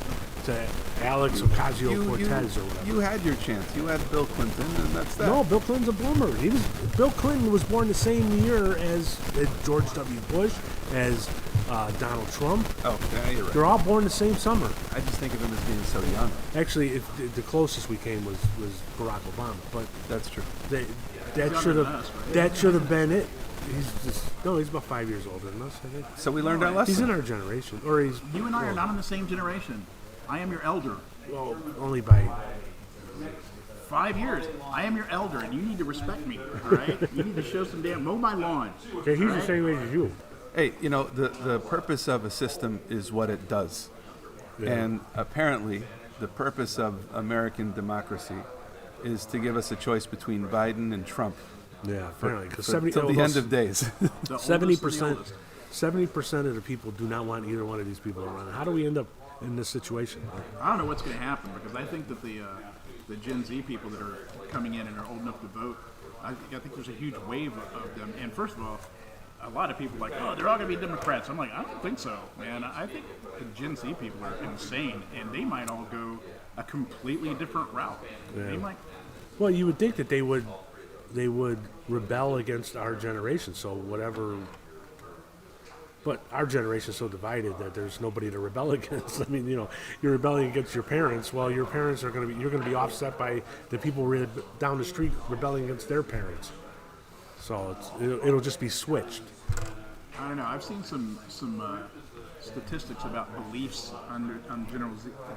to Alex Ocasio-Cortez or whatever. You had your chance. You had Bill Clinton, and that's that. No, Bill Clinton's a boomer. Bill Clinton was born the same year as George W. Bush, as Donald Trump. Oh, yeah, you're right. They're all born the same summer. I just think of him as being so young. Actually, the closest we came was Barack Obama, but That's true. that should than us, have right? that should have been it. He's about 5 years older than us, I think. So we learned our lesson. He's in our generation, or he's You and I are not in the same generation. I am your elder. well, only by 5 years. I am your elder, and you need to respect me. All right, you need to show some mow my lawn. Yeah, he's the same age as you. Hey, the purpose of a system is what it does. Yeah. And apparently, the purpose of American democracy is to give us a choice between Biden and Trump Yeah, apparently, because till the end of days. The 70%, oldest. 70% of the people do not want either one of these people to run. How do we end up in this situation? I don't know what's going to happen because I think that the Gen Z people that are coming in and are old enough to vote, I think there's a huge wave of them. And first of all, a lot of people are like, oh, they're all going to be Democrats. I'm like, I don't think so, man. I think the Gen Z people are insane, and they might all go a completely different route. Yeah. They might. Well, you would think that they would rebel against our generation. So whatever. But our generation's so divided that there's nobody to rebel against. I mean, you're rebelling against your parents. Well, your parents are you're going to be offset by the people down the street rebelling against their parents. So it'll just be switched. I don't know. I've seen some statistics about beliefs on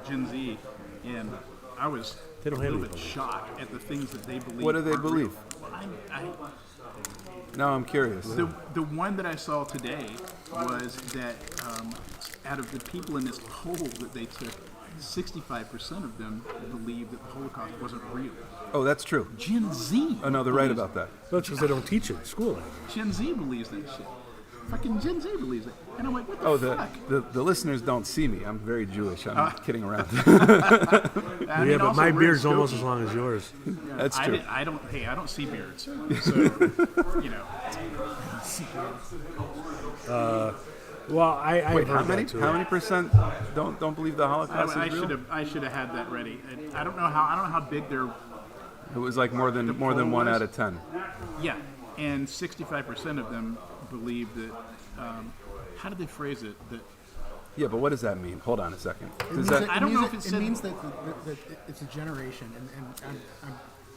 Gen Z, and I was They don't a have little any bit beliefs. shocked at the things that they believe. What do they aren't real. believe? I, Now I'm curious. the one that I saw today was that out of the people in this poll that they took, 65% of them believe that the Holocaust wasn't real. Oh, that's true. Gen Z. Oh, no, they're right believes- about that. That's because they don't teach it in school. Gen Z believes that shit. Fucking Gen Z believes it. And I'm like, what the Oh, fuck? the listeners don't see me. I'm very Jewish. I'm kidding around. I mean, Yeah, but also, my we're beard's in almost Skokie. as long as yours. That's true. I don't see beards. So, Well, I Wait, heard how many? that too. How many percent don't believe the Holocaust I is real? should have had that ready. And I don't know how big they're. It was like more than poll 1 was? out of 10. Yeah, and 65% of them believe that. How did they phrase it? That Yeah, but what does that mean? Hold on a second. Does I don't know if it it said- means that it's a generation, and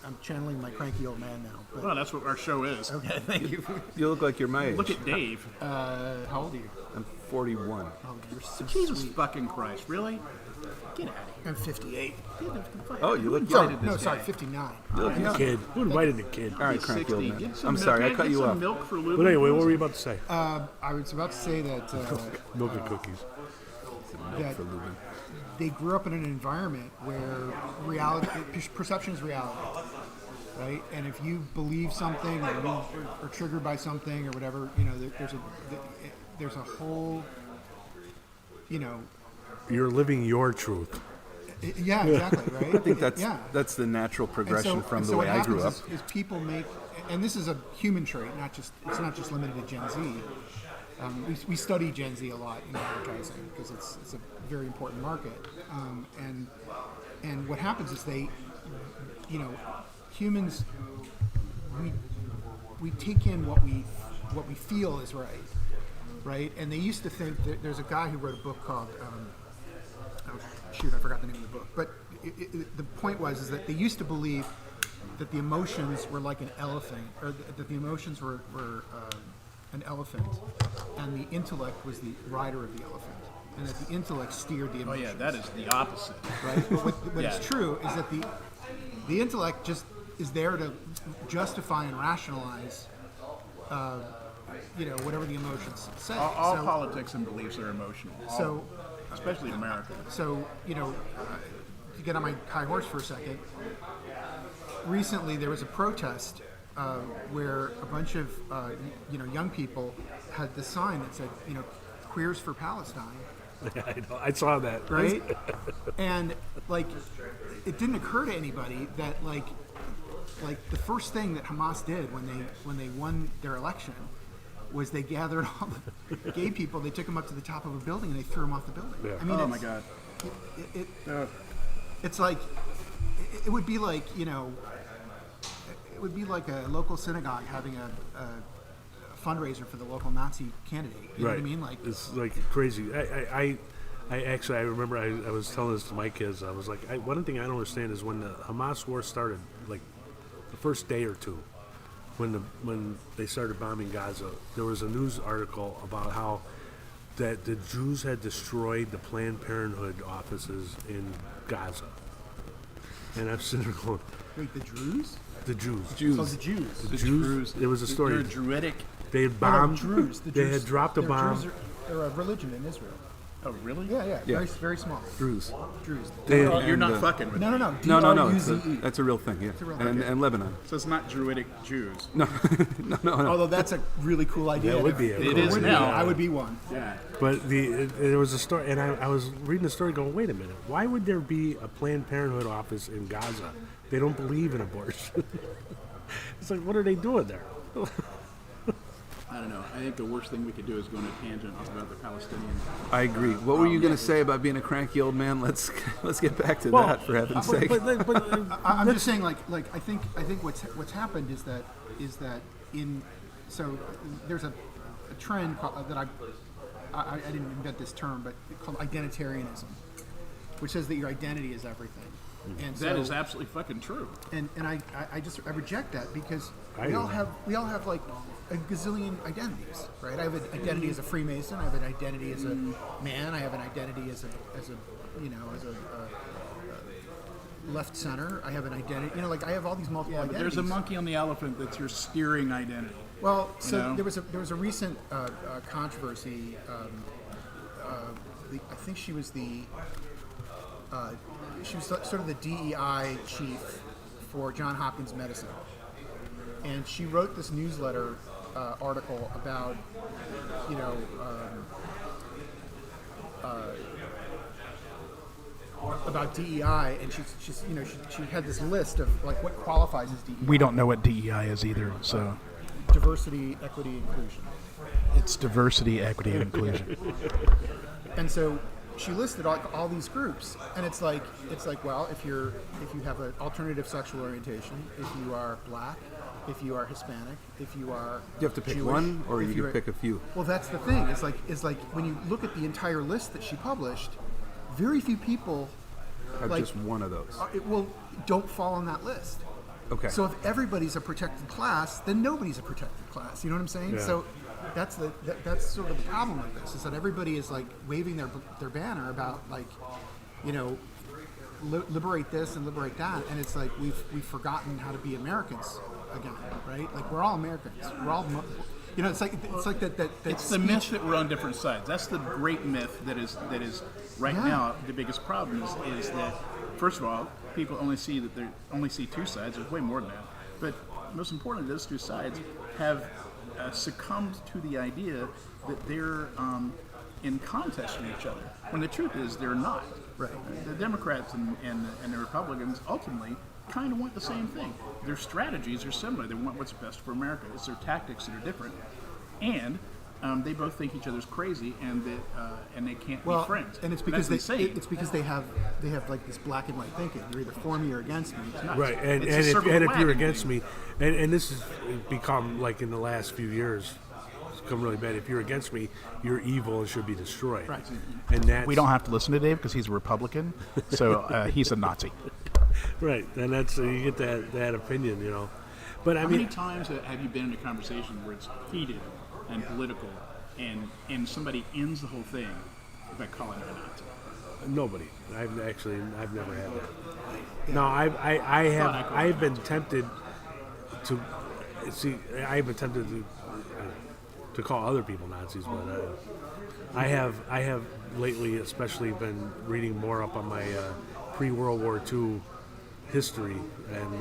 I'm channeling my cranky old man now. But, well, that's what our show is. okay, thank you. you look like you're my age. Look at Dave. How old are you? I'm 41. Oh, you're so Jesus sweet. fucking Christ! Really? Get out of here. I'm 58. Oh, you look Sorry, young. no, sorry, 59. You look young. Kid. Who invited the kid? All right, cranky old 60. man. Get some I'm milk. sorry, I Get cut you some off. milk for Luban. But anyway, what were you about to say? I was about to say that Milk and cookies. that For Luban. they grew up in an environment where reality, perception is reality, right? And if you believe something or you are triggered by something or whatever, there's a whole, You're living your truth. yeah, exactly, right? I think that's yeah. that's the natural progression And so, from and the so way what I grew up. happens is people make, and this is a human trait, it's not just limited to Gen Z. We study Gen Z a lot in advertising because it's a very important market. And what happens is humans, we take in what we feel is right? And they used to think that there's a guy who wrote a book called, I forgot the name of the book, but the point was is that they used to believe that the emotions were like an elephant, or that the emotions were an elephant, and the intellect was the rider of the elephant, and that the intellect steered the Oh emotions. yeah, that is the opposite. Right? But what Yeah. is true is that the intellect just is there to justify and rationalize, whatever the emotions say. All So- politics and beliefs are emotional. So, especially in America. So, to get on my high horse for a second, recently there was a protest where a bunch of young people had the sign that said, "Queers for Palestine," I know. I saw that. right? And it didn't occur to anybody that like the first thing that Hamas did when they won their election was they gathered all the gay people, they took them up to the top of a building, and they threw them off the building. Yeah. I mean, Oh it's, my God. It's like it would be like it would be like a local synagogue having a fundraiser for the local Nazi candidate. You know what I mean? Like it's like crazy. I actually I remember I was telling this to my kids. I was like, one thing I don't understand is when the Hamas war started, like the first day or two, when they started bombing Gaza, there was a news article about how that the Jews had destroyed the Planned Parenthood offices in Gaza. And I'm sitting there going, Wait, the Druze? the Jews. Oh, the Jews. The Jews. It was a story. They're druidic. They had No, bombed. Druze. The They Druze. had dropped a They're bomb. Druze they're a religion in Israel. Oh, really? Yeah. Yeah. Very, very small. Druze. Druze. They, Oh, you're And, not fucking with No. me. No. D-R-U-Z-E. That's a real thing. Yeah. a real And, thing. and Lebanon. So it's not druidic Jews. No. Although that's a really cool idea. That would be a It cool is idea. now. I would be one. Yeah. But there was a story, and I was reading the story going, wait a minute, why would there be a Planned Parenthood office in Gaza? They don't believe in abortion. It's like, what are they doing there? I don't know. I think the worst thing we could do is go on a tangent about the Palestinians. I agree. What were you going to say about being a cranky old man? Let's get back to that for heaven's sake. I'm just saying, like I think what's happened is that there's a trend that I didn't invent this term, but called identitarianism, which says that your identity is everything. And That is absolutely fucking true. and I reject that because I we all do. have like a gazillion identities, right? I have an identity as a Freemason. I have an identity as a man. I have an identity as a left center. I have an identity. Like I have all these multiple Yeah, but identities. there's a monkey on the elephant that's your steering identity. Well, so know? there was a recent controversy. I think she was sort of the DEI chief for Johns Hopkins Medicine, and she wrote this newsletter article about about DEI, and she had this list of like what qualifies as DEI. We don't know what DEI is either, so Diversity, equity, inclusion. it's diversity, equity, and inclusion. And so she listed all these groups, and it's like well, if you have an alternative sexual orientation, if you are black, if you are Hispanic, if you are You have to pick Jewish, one, or if you you're- can pick a few. Well, that's the thing. It's like when you look at the entire list that she published, very few people Have like just one of those. don't fall on that list. Okay. So if everybody's a protected class, then nobody's a protected class. You know what I'm saying? Yeah. So that's sort of the problem with this, is that everybody is like waving their banner about like, liberate this and liberate that, and it's like we've forgotten how to be Americans again, right? Like we're all Americans. We're all, it's like that. It's the myth that we're on different sides. That's the great myth that is right Yeah. now. The biggest problem is that, first of all, people only see two sides. There's way more than that. But most importantly, those two sides have succumbed to the idea that they're in contest with each other, when the truth is they're not. Right. The Democrats and the Republicans ultimately kind of want the same thing. Their strategies are similar. They want what's best for America. It's their tactics that are different, and they both think each other's crazy, and that they can't be friends. And it's because that's insane. it's because they have like this black and white thinking. You're either for me or against me. It's nuts. Right, and It's a if circle you're wagon against thing. me, and this has become like in the last few years, it's become really bad. If you're against me, you're evil and should be destroyed. Right. And that's We don't have to listen to Dave because he's a Republican, so he's a Nazi. right, and that's you get that opinion, But I How mean, many times have you been in a conversation where it's heated and political, and somebody ends the whole thing by calling you a Nazi? nobody. I've never had that. No, I've been tempted to see. I've been tempted to call other people Nazis, but I have lately, especially, been reading more up on my pre-World War II history, and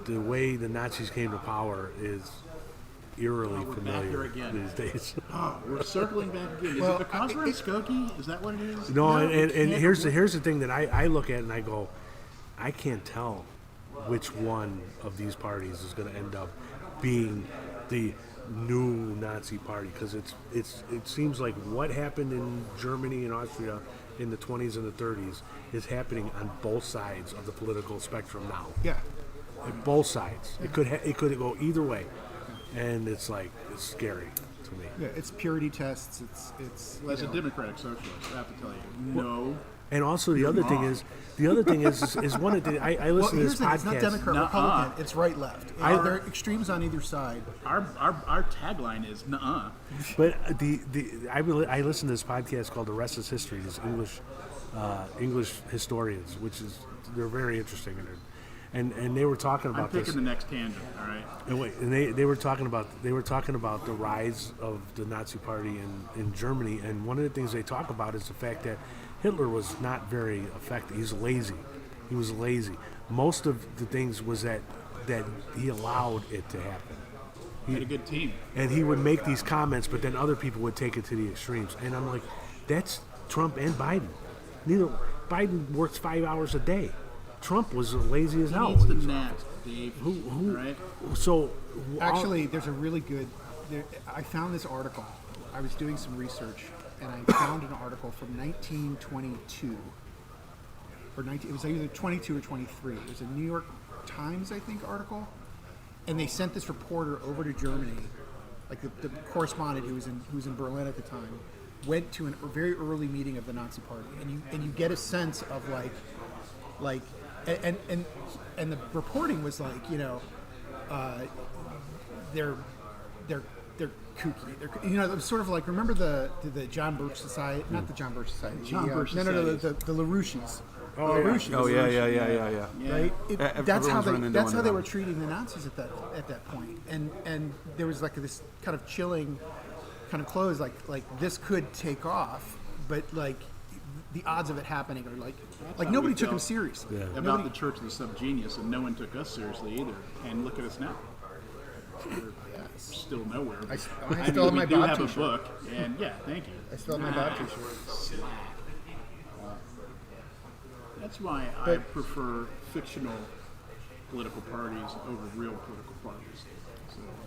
the way the Nazis came to power is eerily We're back familiar here again. these days. Oh, we're circling back again. Is it because we're in Skokie? Is that what it is? No, it and can't here's be. the thing that I look at and I go, I can't tell which one of these parties is going to end up being the new Nazi party, because it seems like what happened in Germany and Austria in the 20s and the 30s is happening on both sides of the political spectrum now. Yeah. On both sides, it could go either way, and it's scary to me. Yeah, it's purity tests. It's Well, as a Democratic socialist, I have to tell you, no. And also the other thing is one of the I well, listen to here's this the thing, it's not podcast. Democrat, Republican. It's right, left. I- There are extremes on either side. Our tagline is nuh-uh. But I listen to this podcast called The Rest is History. This English English historians, they're very interesting. And they were talking I'm about picking this. the next tangent. All right. And they were talking about the rise of the Nazi Party in Germany, and one of the things they talk about is the fact that Hitler was not very effective. He's lazy. He was lazy. Most of the things was that he allowed it to happen. He had a good team. And he would make these comments, but then other people would take it to the extremes. And I'm like, that's Trump and Biden. Biden works 5 hours a day. Trump was lazy as hell. He needs the nap, Dave. Who? Right? So Actually, there's a really good. I found this article. I was doing some research, and I found an article from 1922, it was either 22 or 23. It was a New York Times, I think, article, and they sent this reporter over to Germany, like the correspondent who was in Berlin at the time, went to a very early meeting of the Nazi Party, and you get a sense of like. And the reporting was like, they're kooky. It was sort of like, remember the John Birch Society, not the John Birch Society. Birch no, the LaRouches. Oh yeah. Right. That's how Everyone's running that's into how they one were of them. treating the Nazis at that point. And there was like this kind of chilling kind of close, like this could take off, but like the odds of it happening are like nobody took him seriously. Yeah. About the Church of the Subgenius, and no one took us seriously either. And look at us now. We're still nowhere. I mean, still have we my do Bob have a t-shirt. book, and yeah, thank you. I still have my Bob t-shirt. Slack. That's why I prefer fictional political parties over real political parties.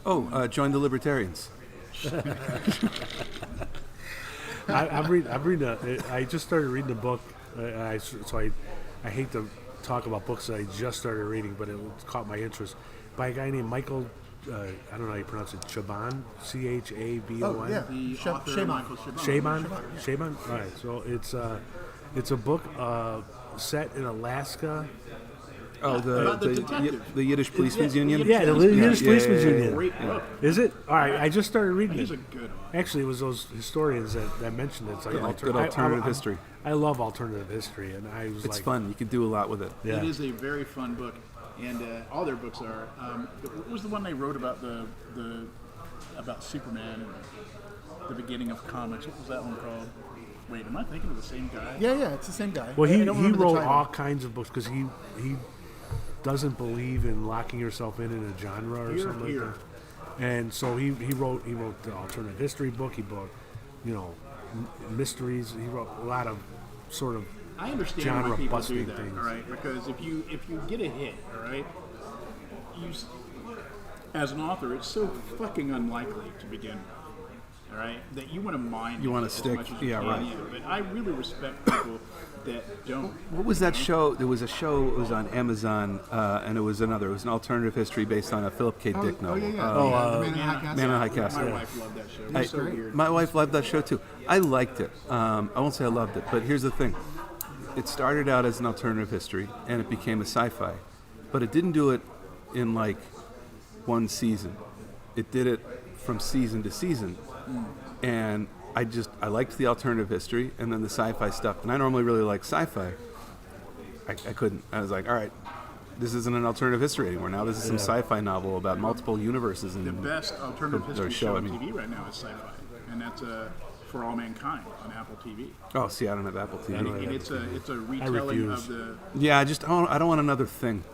So, Join the Libertarians. I'm reading. I just started reading a book. I hate to talk about books that I just started reading, but it caught my interest by a guy named Michael. I don't know how you pronounce it. Chabon, Chabon. Oh yeah, the author, Shaman. Michael Chabon. Chabon. All right. So it's a book set in Alaska. Oh, About the detective. the Yiddish Policemen's Union. Yeah, the Yiddish Policeman's Union. Great book. Is it? All right. I just started reading He's a it. good one. Actually, it was those historians that mentioned it. It's like Good alternative history. I love alternative history, and I was It's like, fun. You can do a lot with it. Yeah. It is a very fun book, and all their books are. What was the one they wrote about about Superman and the beginning of comics? What was that one called? Wait, am I thinking of the same guy? Yeah, it's the same guy. Well, I he don't remember the wrote title. all kinds of books because he doesn't believe in locking yourself in a genre or something like that. And so he wrote the alternative history book. He wrote, mysteries. He wrote a lot of sort of I understand why genre people do busting that, things. all right? Because if you get a hit, all right, as an author, it's so fucking unlikely to begin with, all right, that you want to mine. You it wanna as stick- much as you yeah, can, right. But I really respect people that don't. What was that show? There was a show. It was on Amazon, and it was an alternative history based on a Philip K. Dick novel. The Man in the High Castle. Man in the High Castle. My wife loved that show. It I- was so weird. My wife loved that show too. I liked it. I won't say I loved it, but here's the thing. It started out as an alternative history, and it became a sci-fi. But it didn't do it in like one season. It did it from season to season. And I liked the alternative history and then the sci-fi stuff. And I normally really like sci-fi. I couldn't. I was like, all right, this isn't an alternative history anymore. Now this is some sci-fi novel about multiple universes. And The best alternative Or history show, show I on mean. TV right now is sci-fi, and that's For All Mankind on Apple TV. oh, see, I don't have Apple TV. And it's a retelling refuse. of the. Yeah, I don't want another thing.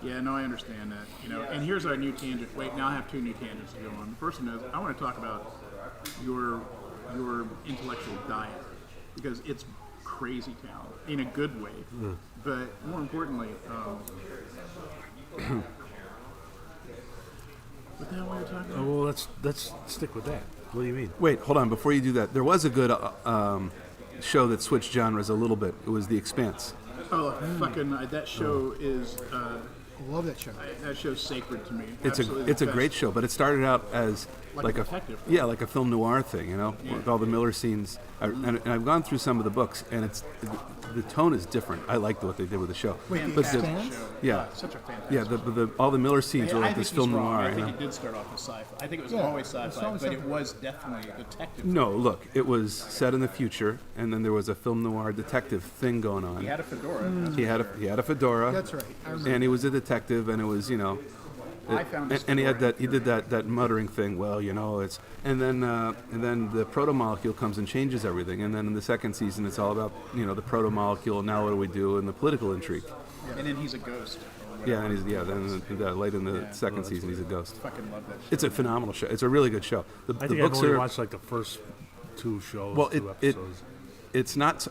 Yeah, no, I understand that. And here's our new tangent. Wait, now I have two new tangents to go on. The first one is I want to talk about your intellectual diet because it's crazy town in a good way. But more importantly, what the hell were you talking about? well, let's stick with that. What do you mean? Wait, hold on. Before you do that, there was a good show that switched genres a little bit. It was The Expanse. Oh, fucking! That show is. I love that show. That show's sacred to me. It's Absolutely a the great best. show, but it started out as Like a detective. like a film noir thing, with all the Miller scenes. and I've gone through some of the books, and the tone is different. I liked what they did with the show. Wait, but the the, Expanse? yeah, Such a fantastic. yeah, all the Miller scenes are I like think this he's film wrong. noir. I you think know? it did start off as sci-fi. I think it was Yeah, always it's sci-fi, always but sci-fi. it was definitely a detective. No, look, it was set in the future, and then there was a film noir detective thing going on. He had a fedora. that's He for had a fedora. That's right. I remember. And he was a detective, and it was I found his and he had fedora that he did that muttering thing. Well, it's and then the proto-molecule comes and changes everything, and then in the second season it's all about the proto-molecule. Now what do we do? And the political intrigue. sure. And then he's a ghost. Yeah, and then late in the second season he's a ghost. Fucking love that shit. It's a phenomenal show. It's a really good show. The I think books I've only are watched like the first two shows, well, two episodes. it's not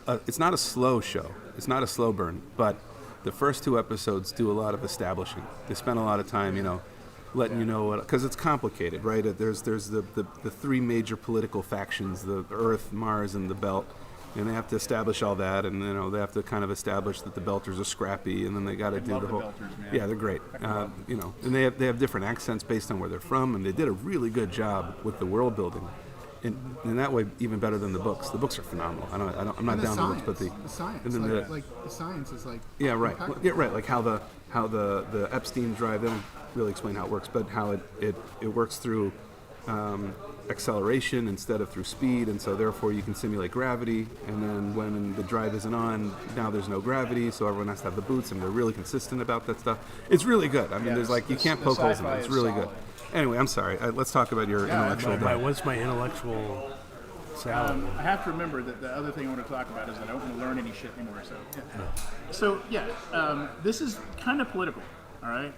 a slow show. It's not a slow burn, but the first two episodes do a lot of establishing. They spend a lot of time, letting you know what, because it's complicated, right? There's the three major political factions: the Earth, Mars, and the Belt, and they have to establish all that, and they have to kind of establish that the Belters are scrappy, and then they got to do love the the whole. Belters, man. Yeah, they're great. And they have different accents based on where they're from, and they did a really good job with the world building. In that way, even better than the books. The books are phenomenal. I'm not And down the books, but the science, and then like the science is like yeah, right. impeccable. Yeah, right. Like how the Epstein drive. They don't really explain how it works, but how it works through acceleration instead of through speed, and so therefore you can simulate gravity. And then when the drive isn't on, now there's no gravity, so everyone has to have the boots, and they're really consistent about that stuff. It's really good. I mean, there's like you can't the poke holes in it. sci-fi It's is really solid. good. Anyway, I'm sorry. Let's talk about your intellectual diet. What's my intellectual salad? I have to remember that the other thing I want to talk about is that I don't want to learn any shit anymore. So this is kind of political, all right?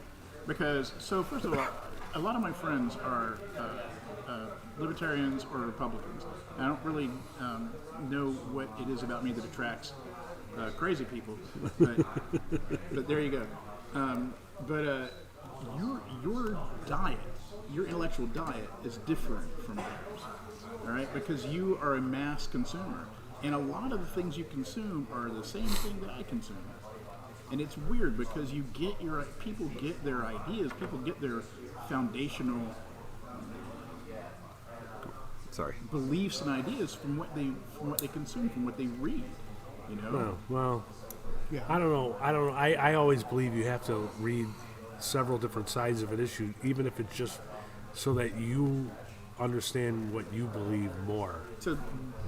Because first of all, a lot of my friends are libertarians or Republicans. I don't really know what it is about me that attracts crazy people, but there you go. Your diet, your intellectual diet, is different from theirs, all right? Because you are a mass consumer, and a lot of the things you consume are the same thing that I consume. And it's weird because people get their ideas, people get their foundational beliefs and ideas from what they consume, from what they read. Well, Yeah. I don't know. I always believe you have to read several different sides of an issue, even if it's just so that you understand what you believe more. So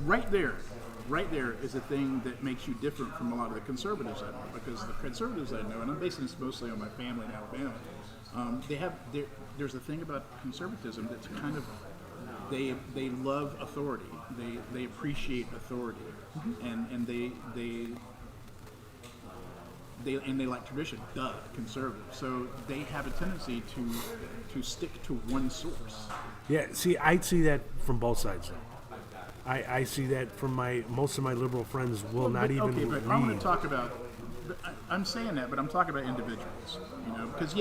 right there is the thing that makes you different from a lot of the conservatives I know, because the conservatives I know, and I'm basing this mostly on my family in Alabama, there's a thing about conservatism that's kind of they love authority, they appreciate authority, and they like tradition. Conservative. So they have a tendency to stick to one source. Yeah, see, I see that from both sides. I see that from most of my liberal friends will not even okay, but read. I'm going to talk about. I'm saying that, but I'm talking about individuals. Because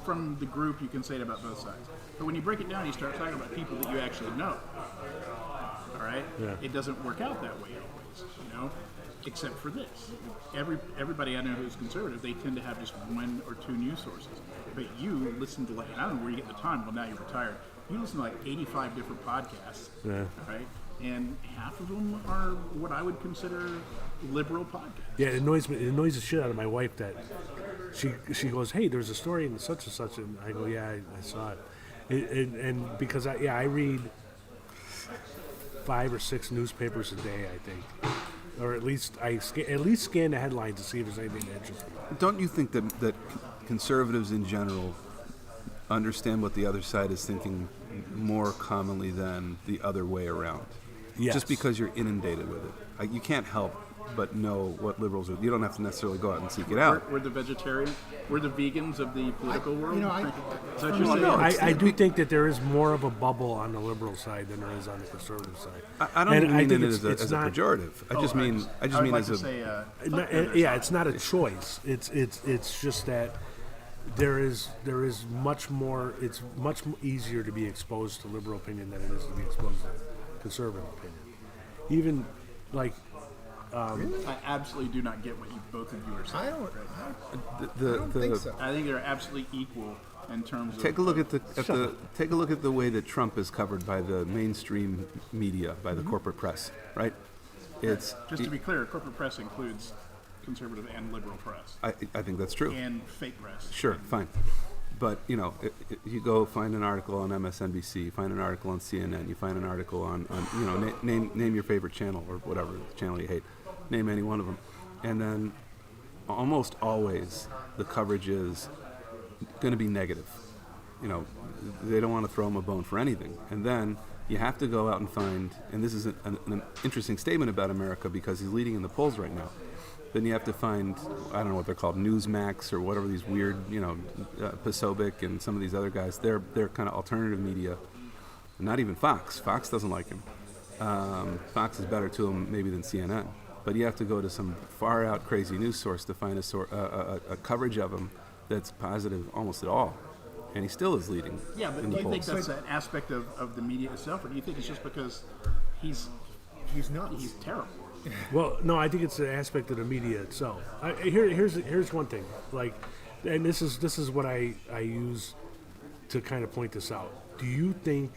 from the group you can say it about both sides. But when you break it down, you start talking about people that you actually know. All right. Yeah. It doesn't work out that way always. Except for this. Everybody I know who's conservative, they tend to have just one or two news sources. But you listen to I don't know where you get the time. Well, now you're retired. You listen to 85 different podcasts. Yeah. Right. And half of them are what I would consider liberal podcasts. Yeah, it annoys me. It annoys the shit out of my wife that she goes, "Hey, there's a story in such and such," and I go, "Yeah, I saw it." And because I read 5 or 6 newspapers a day, I think, or at least scan the headlines to see if there's anything that interests me. Don't you think that conservatives in general understand what the other side is thinking more commonly than the other way around? Yes. Just because you're inundated with it. You can't help but know what liberals are. You don't have to necessarily go out and seek it out. We're the vegetarians. We're the vegans of the political world. Is that what you're Well, saying? no, I do think that there is more of a bubble on the liberal side than there is on the conservative side. I don't And even I mean think it it's as a not- pejorative. I just mean like as to a. say, fuck No, the other yeah, side. it's not a choice. It's just that there is much more. It's much easier to be exposed to liberal opinion than it is to be exposed to conservative opinion. Even like I absolutely do not get what both of you are saying. I don't the think so. I think they're absolutely equal in terms of. Take a look at take a look at the way that Trump is covered by the mainstream media, by the corporate press, right? It's Just to be clear, corporate press includes conservative and liberal press I think that's true. and fake press. Sure, fine. But, you go find an article on MSNBC, find an article on CNN, you find an article on name your favorite channel or whatever channel you hate. Name any one of them. And then almost always the coverage is going to be negative. They don't want to throw him a bone for anything. And then you have to go out and find, and this is an interesting statement about America because he's leading in the polls right now. Then you have to find, I don't know what they're called, Newsmax or whatever these weird, Pasobic and some of these other guys. They're kind of alternative media. Not even Fox. Fox doesn't like him. Fox is better to him maybe than CNN. But you have to go to some far out crazy news source to find a coverage of him that's positive almost at all. And he still is leading. Yeah, but in do the you think polls. that's an aspect of the media itself, or do you think it's just because he's nuts. he's terrible? Well, no, I think it's an aspect of the media itself. Here's one thing, and this is what I use to kind of point this out. Do you think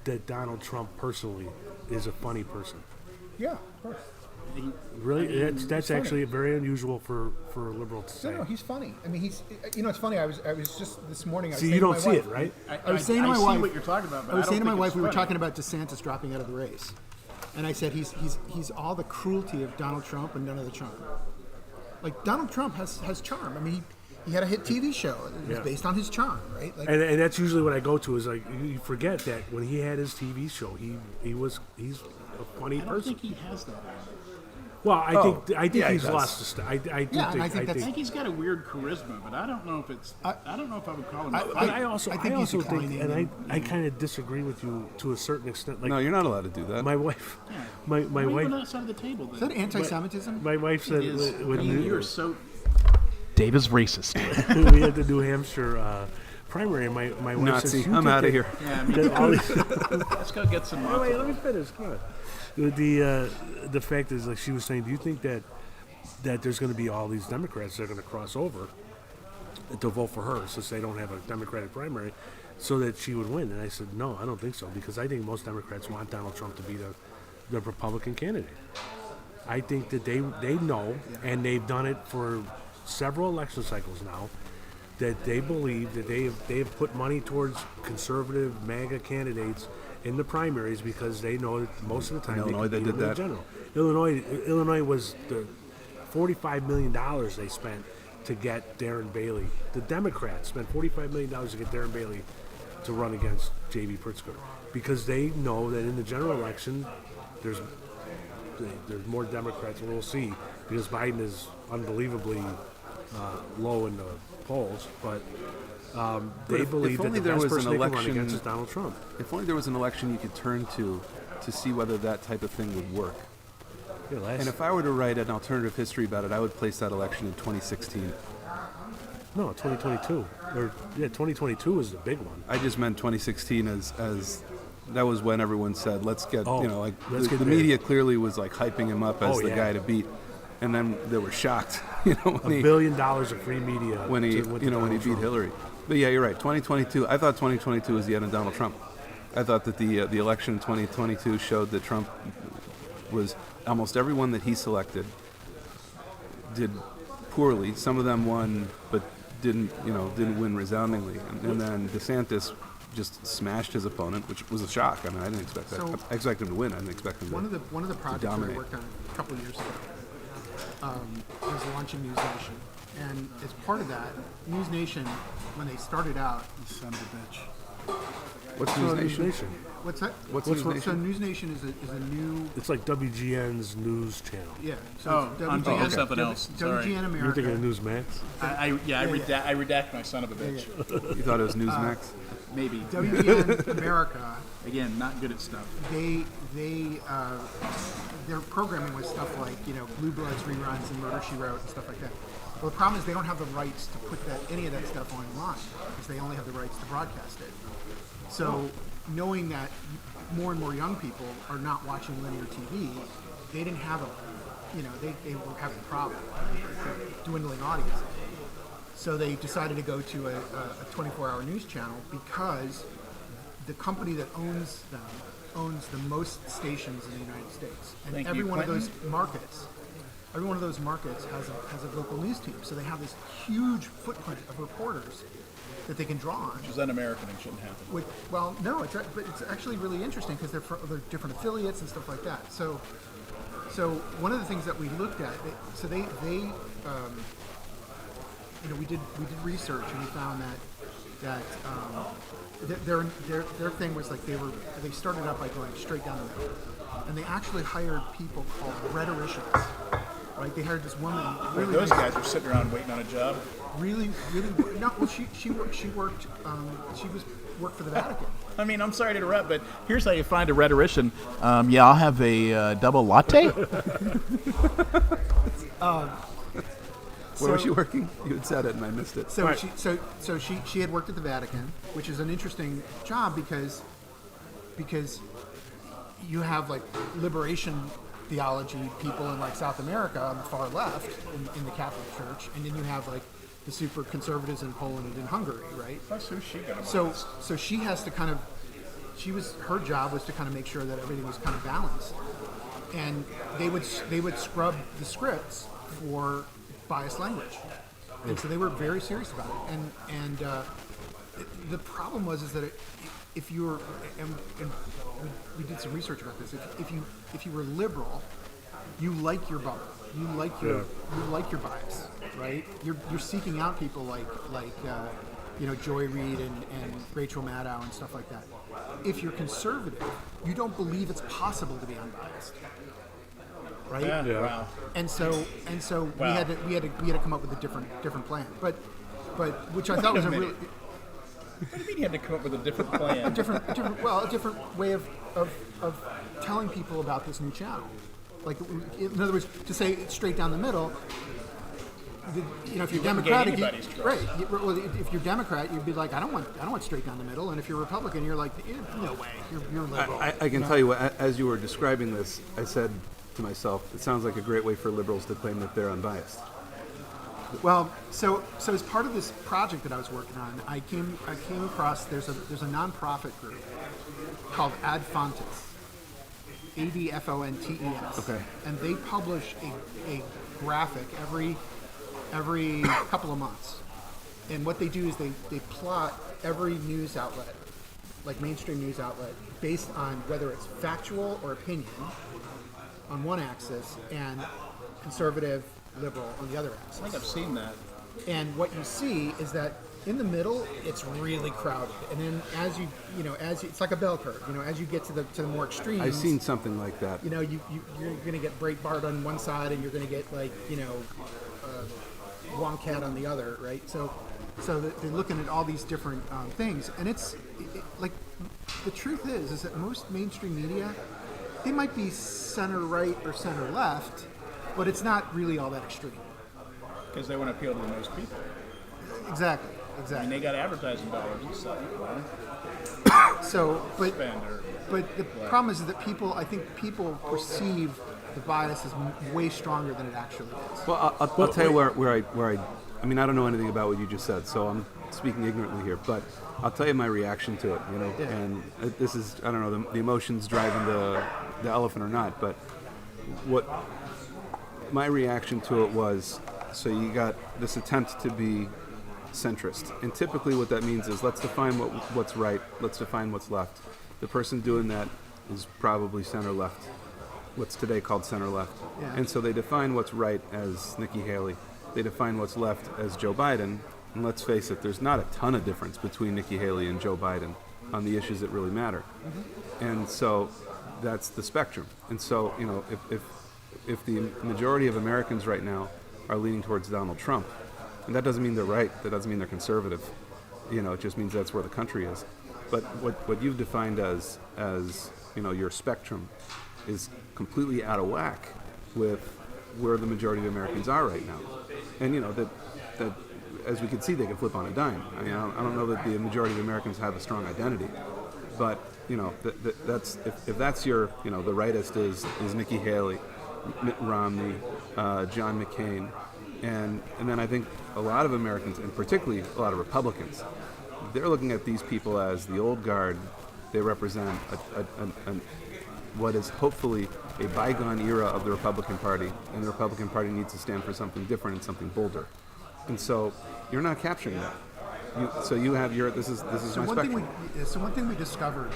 that Donald Trump personally is a funny person? Yeah, of course. Really, that's funny. actually very unusual for a liberal to say. No, he's funny. I mean, he's. It's funny. I was just this morning. I was See, saying you to don't my see wife- it, right? I was saying to my see wife what you're talking about, but I was saying to my don't wife, think we were it's talking funny. about DeSantis dropping out of the race, and I said he's all the cruelty of Donald Trump and none of the charm. Like Donald Trump has charm. I mean, he had a hit TV show. It was Yeah. based on his charm, right? Like, And that's usually what I go to is like you forget that when he had his TV show, he's a funny I don't person. think he has that. Well, I think yeah, he he's does. lost the I do Yeah, and think, I think I think he's got a weird charisma, but I don't know if it's. I don't know if I would call him. But I also I I, think he's also think, declining and in- I kind of disagree with you to a certain extent. Like No, you're not allowed to do that. my wife, Yeah. my Why are you wife, on that side of the table? Then? is that anti-Semitism? my wife said It is. when I mean, you're so. Dave is racist. we had the New Hampshire primary, and my wife Nazi, says, "You I'm think out of that- here. Yeah, I mean, that all these- let's go get some. Oh, wait, let me finish. Come on. The fact is, like she was saying, do you think that there's going to be all these Democrats that are going to cross over to vote for her since they don't have a Democratic primary, so that she would win? And I said, no, I don't think so, because I think most Democrats want Donald Trump to be the Republican candidate. I think that they know, and they've done it for several election cycles now, that they believe that they have put money towards conservative MAGA candidates in the primaries because they know that most of the time In Illinois, they compete did in that. the general. Illinois was the $45 million they spent to get Darren Bailey. The Democrats spent $45 million to get Darren Bailey to run against J.B. Pritzker because they know that in the general election there's more Democrats, and we'll see, because Biden is unbelievably low in the polls, but they if believe that only the there best was an person they can run election- against is Donald Trump. If only there was an election you could turn to see whether that type of thing would work. Yeah, And if I were to write an alternative history about it, I would place that election in 2016. no, 2022, 2022 is the big one. I just meant 2016 as that was when everyone said, let's get, let's get the there. media clearly was like hyping him up as Oh, the yeah. guy to beat. And then they were shocked, when $1 billion of free media when he, to when he Donald beat Trump. Hillary. But yeah, you're right. 2022. I thought 2022 was the end of Donald Trump. I thought that the election in 2022 showed that Trump was almost everyone that he selected did poorly. Some of them won, but didn't win resoundingly. And then DeSantis just smashed his opponent, which was a shock. I mean, I didn't expect that. So- I expected him to win. I didn't expect him to. One of the projects that I dominate. worked on a couple of years ago was launching News Nation, and as part of that, News Nation, when they started out, You son of a bitch. What's News News Nation? Nation. what's that? What's So News Nation? News Nation is a new It's like WGN's news channel. yeah. So Oh, it's I'm thinking of something else. Sorry. WGN America. You're thinking of Newsmax? I redact my son of a bitch. You thought it was Newsmax? Maybe. WGN America. Again, not good at stuff. Their programming was stuff like Blue Bloods reruns and Murder She Wrote and stuff like that. Well, the problem is they don't have the rights to put any of that stuff online because they only have the rights to broadcast it. So, knowing that more and more young people are not watching linear TV, they didn't have they were having a problem, a dwindling audience. So they decided to go to a 24-hour news channel because the company that owns them owns the most stations in the United States, and Thank every you, one of Clinton. those markets. Every one of those markets has a local news team, so they have this huge footprint of reporters that they can draw on. Which is un-American and shouldn't happen. Well, no, but it's actually really interesting because they're different affiliates and stuff like that. So one of the things that we looked at, we did research and we found that their thing was like they started out by going straight down the middle, and they actually hired people called rhetoricians. Right, they hired this woman. Really Those guys are sitting around waiting on a job. Really. No, well, she worked for the Vatican. I mean, I'm sorry to interrupt, but here's how you find a rhetorician. Yeah, I'll have a double latte. Where was she working? You had said it and I missed it. So she had worked at the Vatican, which is an interesting job because you have like liberation theology people in like South America on the far left in the Catholic Church, and then you have like the super conservatives in Poland and in Hungary, right? That's who she got. So she has to kind of, her job was to kind of make sure that everything was kind of balanced, and they would scrub the scripts for biased language, and so they were very serious about it. And the problem was that if you were, and we did some research about this. If you were liberal, you like your bubble, you like your bias, right? You're seeking out people like Joy Reid and Rachel Maddow and stuff like that. If you're conservative, you don't believe it's possible to be unbiased, right? Yeah. Wow. And so Wow. we had to come up with a different plan, but which I thought was a really. What do you mean you had to come up with a different plan? a different way of telling people about this new channel. Like, in other words, to say it's straight down the middle. If you're Democratic, right? Well, if you're Democrat, you'd be like, I don't want straight down the middle. And if you're Republican, you're like, no way, you're liberal. I can tell you, as you were describing this, I said to myself, it sounds like a great way for liberals to claim that they're unbiased. Well, so as part of this project that I was working on, I came across there's a nonprofit group called Adfontes, ADFONTES. Okay. And they publish a graphic every couple of months. And what they do is they plot every news outlet, like mainstream news outlet, based on whether it's factual or opinion on one axis and conservative, liberal on the other axis. I think I've seen that. And what you see is that in the middle, it's really crowded, and then as you it's like a bell curve. As you get to the more extremes, I've seen something like that. you're going to get Breitbart on one side, and you're going to get Wonkat on the other, right? So they're looking at all these different things, and it's like the truth is that most mainstream media, they might be center right or center left, but it's not really all that extreme. Because they want to appeal to the most people. Exactly. I mean, they got advertising dollars and stuff. Right? So, but Spender. the problem is that I think people perceive the bias as way stronger than it actually is. Well, I'll tell you where I mean, I don't know anything about what you just said, so I'm speaking ignorantly here, but I'll tell you my reaction to it, Yeah. and this is, I don't know, the emotions driving the elephant or not, but what my reaction to it was, so you got this attempt to be centrist, and typically what that means is let's define what's right, let's define what's left. The person doing that is probably center left, what's today called center left. Yeah. And so they define what's right as Nikki Haley, they define what's left as Joe Biden, and let's face it, there's not a ton of difference between Nikki Haley and Joe Biden on the issues that really matter. Mm-hmm. And so that's the spectrum. And so, if the majority of Americans right now are leaning towards Donald Trump, and that doesn't mean they're right, that doesn't mean they're conservative, it just means that's where the country is. But what you've defined as your spectrum is completely out of whack with where the majority of Americans are right now. And that as we can see, they can flip on a dime. I mean, I don't know that the majority of Americans have a strong identity, but that's if that's your the rightist is Nikki Haley, Mitt Romney, John McCain, and then I think a lot of Americans, and particularly a lot of Republicans, they're looking at these people as the old guard, they represent what is hopefully a bygone era of the Republican Party, and the Republican Party needs to stand for something different and something bolder. And so you're not capturing that. So you have your this is my spectrum. So one thing we discovered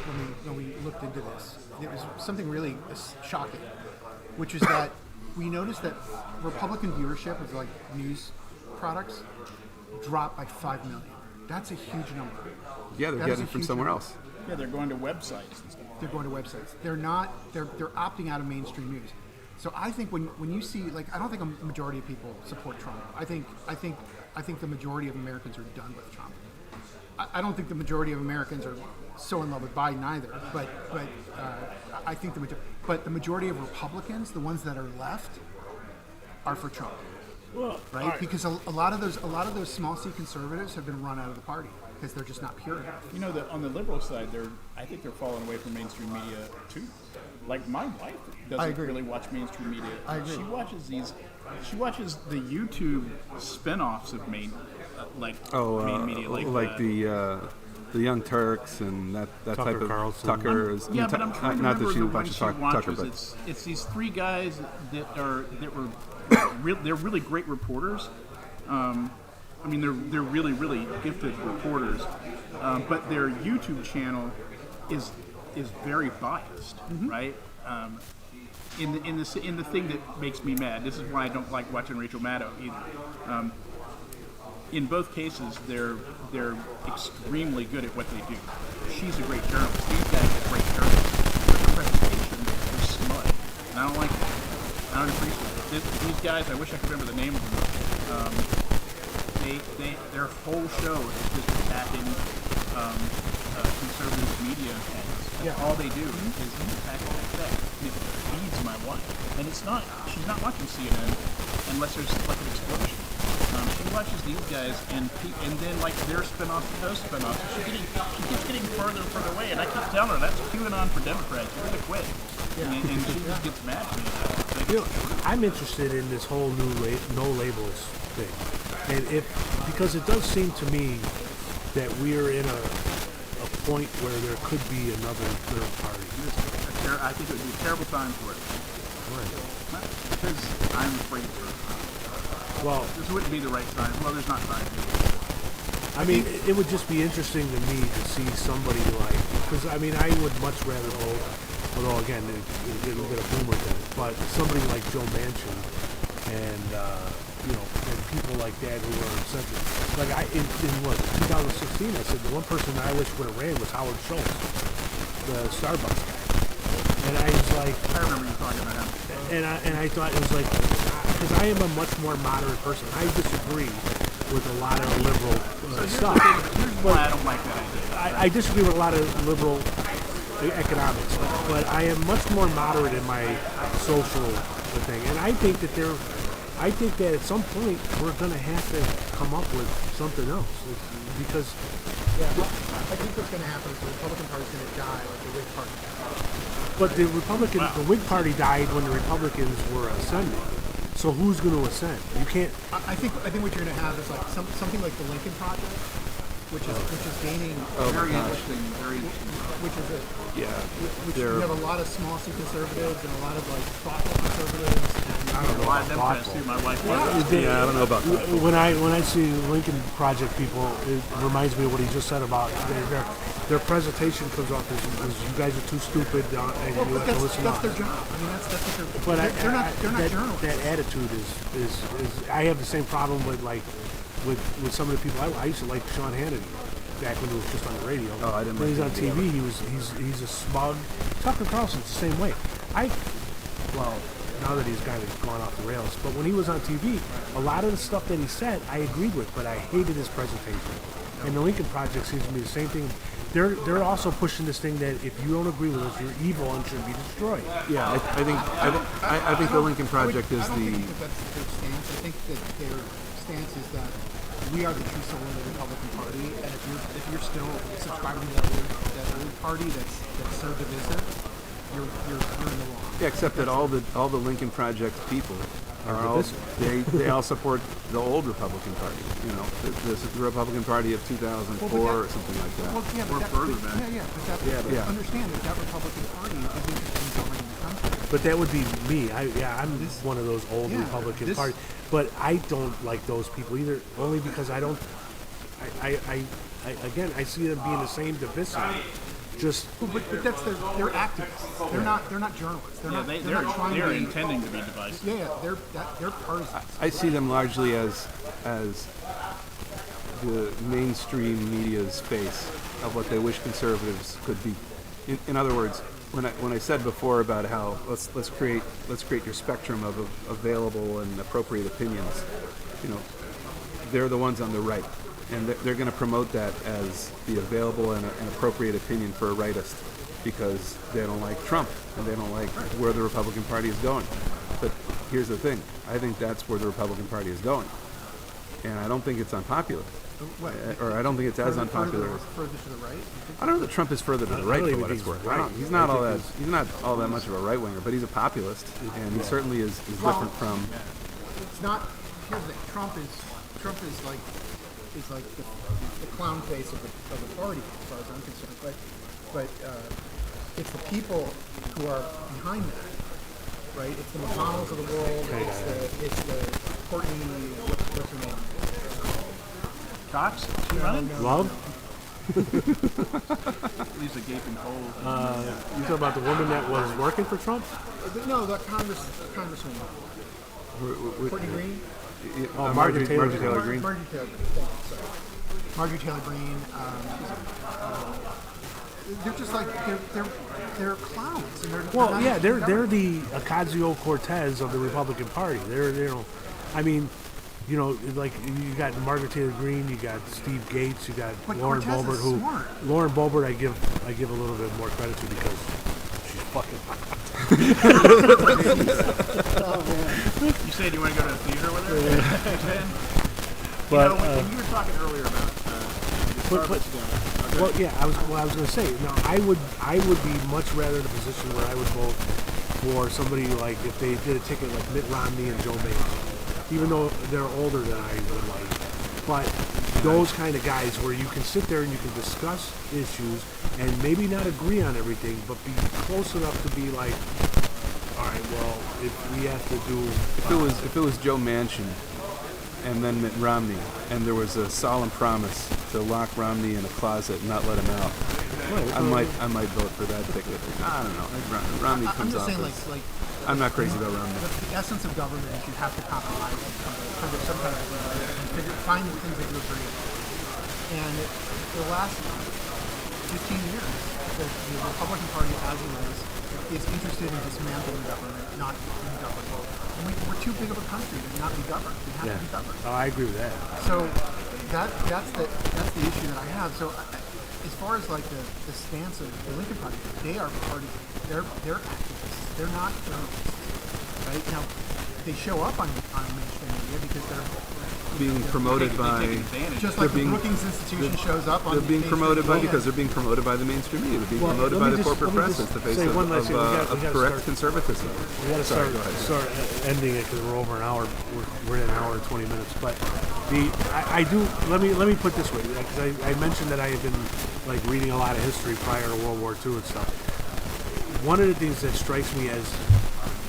when we looked into this, it was something really shocking, which is that we noticed that Republican viewership of like news products dropped by 5 million. That's a huge number. Yeah, they're getting it from somewhere else. Yeah, they're going to websites and stuff. They're going to websites. They're opting out of mainstream news. So I think when you see, like, I don't think a majority of people support Trump. I think the majority of Americans are done with Trump. I don't think the majority of Americans are so in love with Biden either. But I think the majority of Republicans, the ones that are left, are for Trump. Well, right? Because a lot of those small C conservatives have been run out of the party because they're just not pure enough. You know, on the liberal side, I think they're falling away from mainstream media too. Like my wife doesn't really watch mainstream media. I agree. She watches the YouTube spin-offs of main media, like the Young Turks and that Tucker type of Carlson. Tucker is yeah, but I'm trying to not remember that she the watches ones she Tucker, watches. but It's these three guys that were they're really great reporters. I mean, they're really, really gifted reporters, but their YouTube channel is very biased, right? In the thing that makes me mad. This is why I don't like watching Rachel Maddow either. In both cases, they're extremely good at what they do. She's a great journalist. These guys are great journalists. But the presentation is smut, and I don't like it. I don't appreciate it. These guys, I wish I could remember the name of them. Their whole show is just attacking conservative media heads. That's all they do is attack like that. It feeds my wife, and she's not watching CNN unless there's like an explosion. She watches these guys, and then like their spin-offs and those spin-offs. She keeps getting further and further away, and I keep telling her that's QAnon for Democrats. You're gonna quit, and she just gets mad at me. I'm interested in this whole new no labels thing, and because it does seem to me that we're in a point where there could be another third party. I think it would be a terrible time for it. Right. Because I'm afraid for it. Well, This wouldn't be the right time. Well, there's not time. I mean, it would just be interesting to me to see somebody like, because I mean, I would much rather vote, although again, it'll get a boomer thing, but somebody like Joe Manchin and and people like that who are eccentric. Like in 2016, I said the one person I wish would have ran was Howard Schultz, the Starbucks guy, and I was like, I remember you talking about him. and I thought it was like, because I am a much more moderate person. I disagree with a lot of liberal stuff. Here's why I don't like that idea. I disagree with a lot of liberal economics, but I am much more moderate in my social thing, and I think that at some point we're going to have to come up with something else, because I think what's going to happen is the Republican Party is going to die like the Whig Party died. but the Whig Party died when the Republicans were ascending. So who's going to ascend? You can't. I think what you're going to have is like something like the Lincoln Project, which is gaining Very interesting. Very interesting. which is yeah, you have a lot of small C conservatives and a lot of like thoughtful conservatives. I don't know A lot about of Democrats thoughtful. too. My wife I don't know about that. When I see Lincoln Project people, it reminds me of what he just said about their presentation comes off as you guys are too stupid and you have to listen That's up. their job. I mean, that's what they're. But they're not journalists. That attitude is I have the same problem with with some of the people. I used to like Sean Hannity back when he was just on the radio. Oh, I didn't When he's on like him TV, he's a smug. Tucker Carlson's the same way. Now that he's kind of gone off the rails, but when he was on TV, a lot of the stuff that he said I agreed with, but I hated his presentation. And the Lincoln Project seems to be the same thing. They're also pushing this thing that if you don't agree with us, you're evil and should be destroyed. Yeah, I think the Lincoln Project is I don't the. think that that's their stance. I think that their stance is that we are the true soul of the Republican Party, and if you're still subscribing to that old party that's so divisive, you're in the wrong. Yeah, except that all the Lincoln Project people are divisive. they all support the old Republican Party. You know, the Republican Party of 2004 or something like that. Well, yeah, but Or further back. but Yeah. understand that Republican Party is interested in governing the country. But that would be me. I'm one of those old Yeah, Republican this- Party. But I don't like those people either, only because I don't. Again, I see them being the same divisive. Just But that's they're activists. They're not journalists. They're Yeah, not. they're They're not trying they're to be. intending to be divisive. Yeah, they're partisans. I see them largely as the mainstream media's face of what they wish conservatives could be. In other words, when I said before about how let's create your spectrum of available and appropriate opinions, you know, they're the ones on the right, and they're going to promote that as the available and appropriate opinion for a rightist because they don't like Trump and they don't like where the Republican Party is going. But here's the thing: I think that's where the Republican Party is going, and I don't think it's unpopular. What? Or I don't think it's as Further unpopular to as. the, further to the right. I don't know that Trump is further to the right really for what think it's he's worth. right. He's not I all think that. He's not all that much of a right winger, but he's a populist, and he certainly is Well, different from. It's not. Here's the thing. Trump is like the clown face of the party, as far as I'm concerned. But it's the people who are behind that, right? It's the McConnells of the world. It's the Courtney. What's her name? Cox? She running? Love. Leaves a gaping hole. You talking about the woman that was working for Trump? No, the congresswoman. Courtney Green. Marjorie Taylor Greene. Marjorie Taylor Greene. Thank you. Sorry. Marjorie Taylor Greene. They're just like they're clowns. And Well, not yeah, even they're government. the Ocasio-Cortez of the Republican Party. I mean, you know, like you got Margaret Taylor Greene, you got Steve Gates, you got But Lauren Cortez Boebert. is smart. Lauren Boebert, I give a little bit more credit to because she's fucking hot. Oh man. You said you want to go to the theater with her? But when you were talking earlier about the Starbucks dinner. well, yeah, I was going to say. Now, I would be much rather in a position where I would vote for somebody like if they did a ticket like Mitt Romney and Joe Manchin. Even though they're older than I would like. But those kind of guys where you can sit there and you can discuss issues and maybe not agree on everything, but be close enough to be like, all right, well, if we have to do... If it was Joe Manchin and then Mitt Romney, and there was a solemn promise to lock Romney in a closet and not let him out, I might vote for that ticket. I don't know. Romney I'm comes just off saying, as... like I'm not crazy about Romney. the essence of government is you have to compromise and come to some kind of agreement and find the things that you agree on. And for the last 15 years, the Republican Party, as it is interested in dismantling government, not in government. And we're too big of a country to not be governed. We have to be governed. Oh, I agree with that. So that's the issue that I have. So as far as like the stance of the Lincoln Party, they are party. They're activists. They're not journalists, right? Now they show up on mainstream media because they're Being promoted They by... take advantage. just like They're being- the Brookings Institution shows up on. They're being mainstream promoted by media. because they're being promoted by the mainstream media. They're being Well, promoted let by me the just- corporate let me press just as the face say of, one last thing. We gotta correct start- conservatism. We got to Sorry, go ahead. start ending it because we're over an hour. We're at an hour and 20 minutes. But I do. Let me put it this way, because I mentioned that I had been like reading a lot of history prior to World War II and stuff. One of the things that strikes me as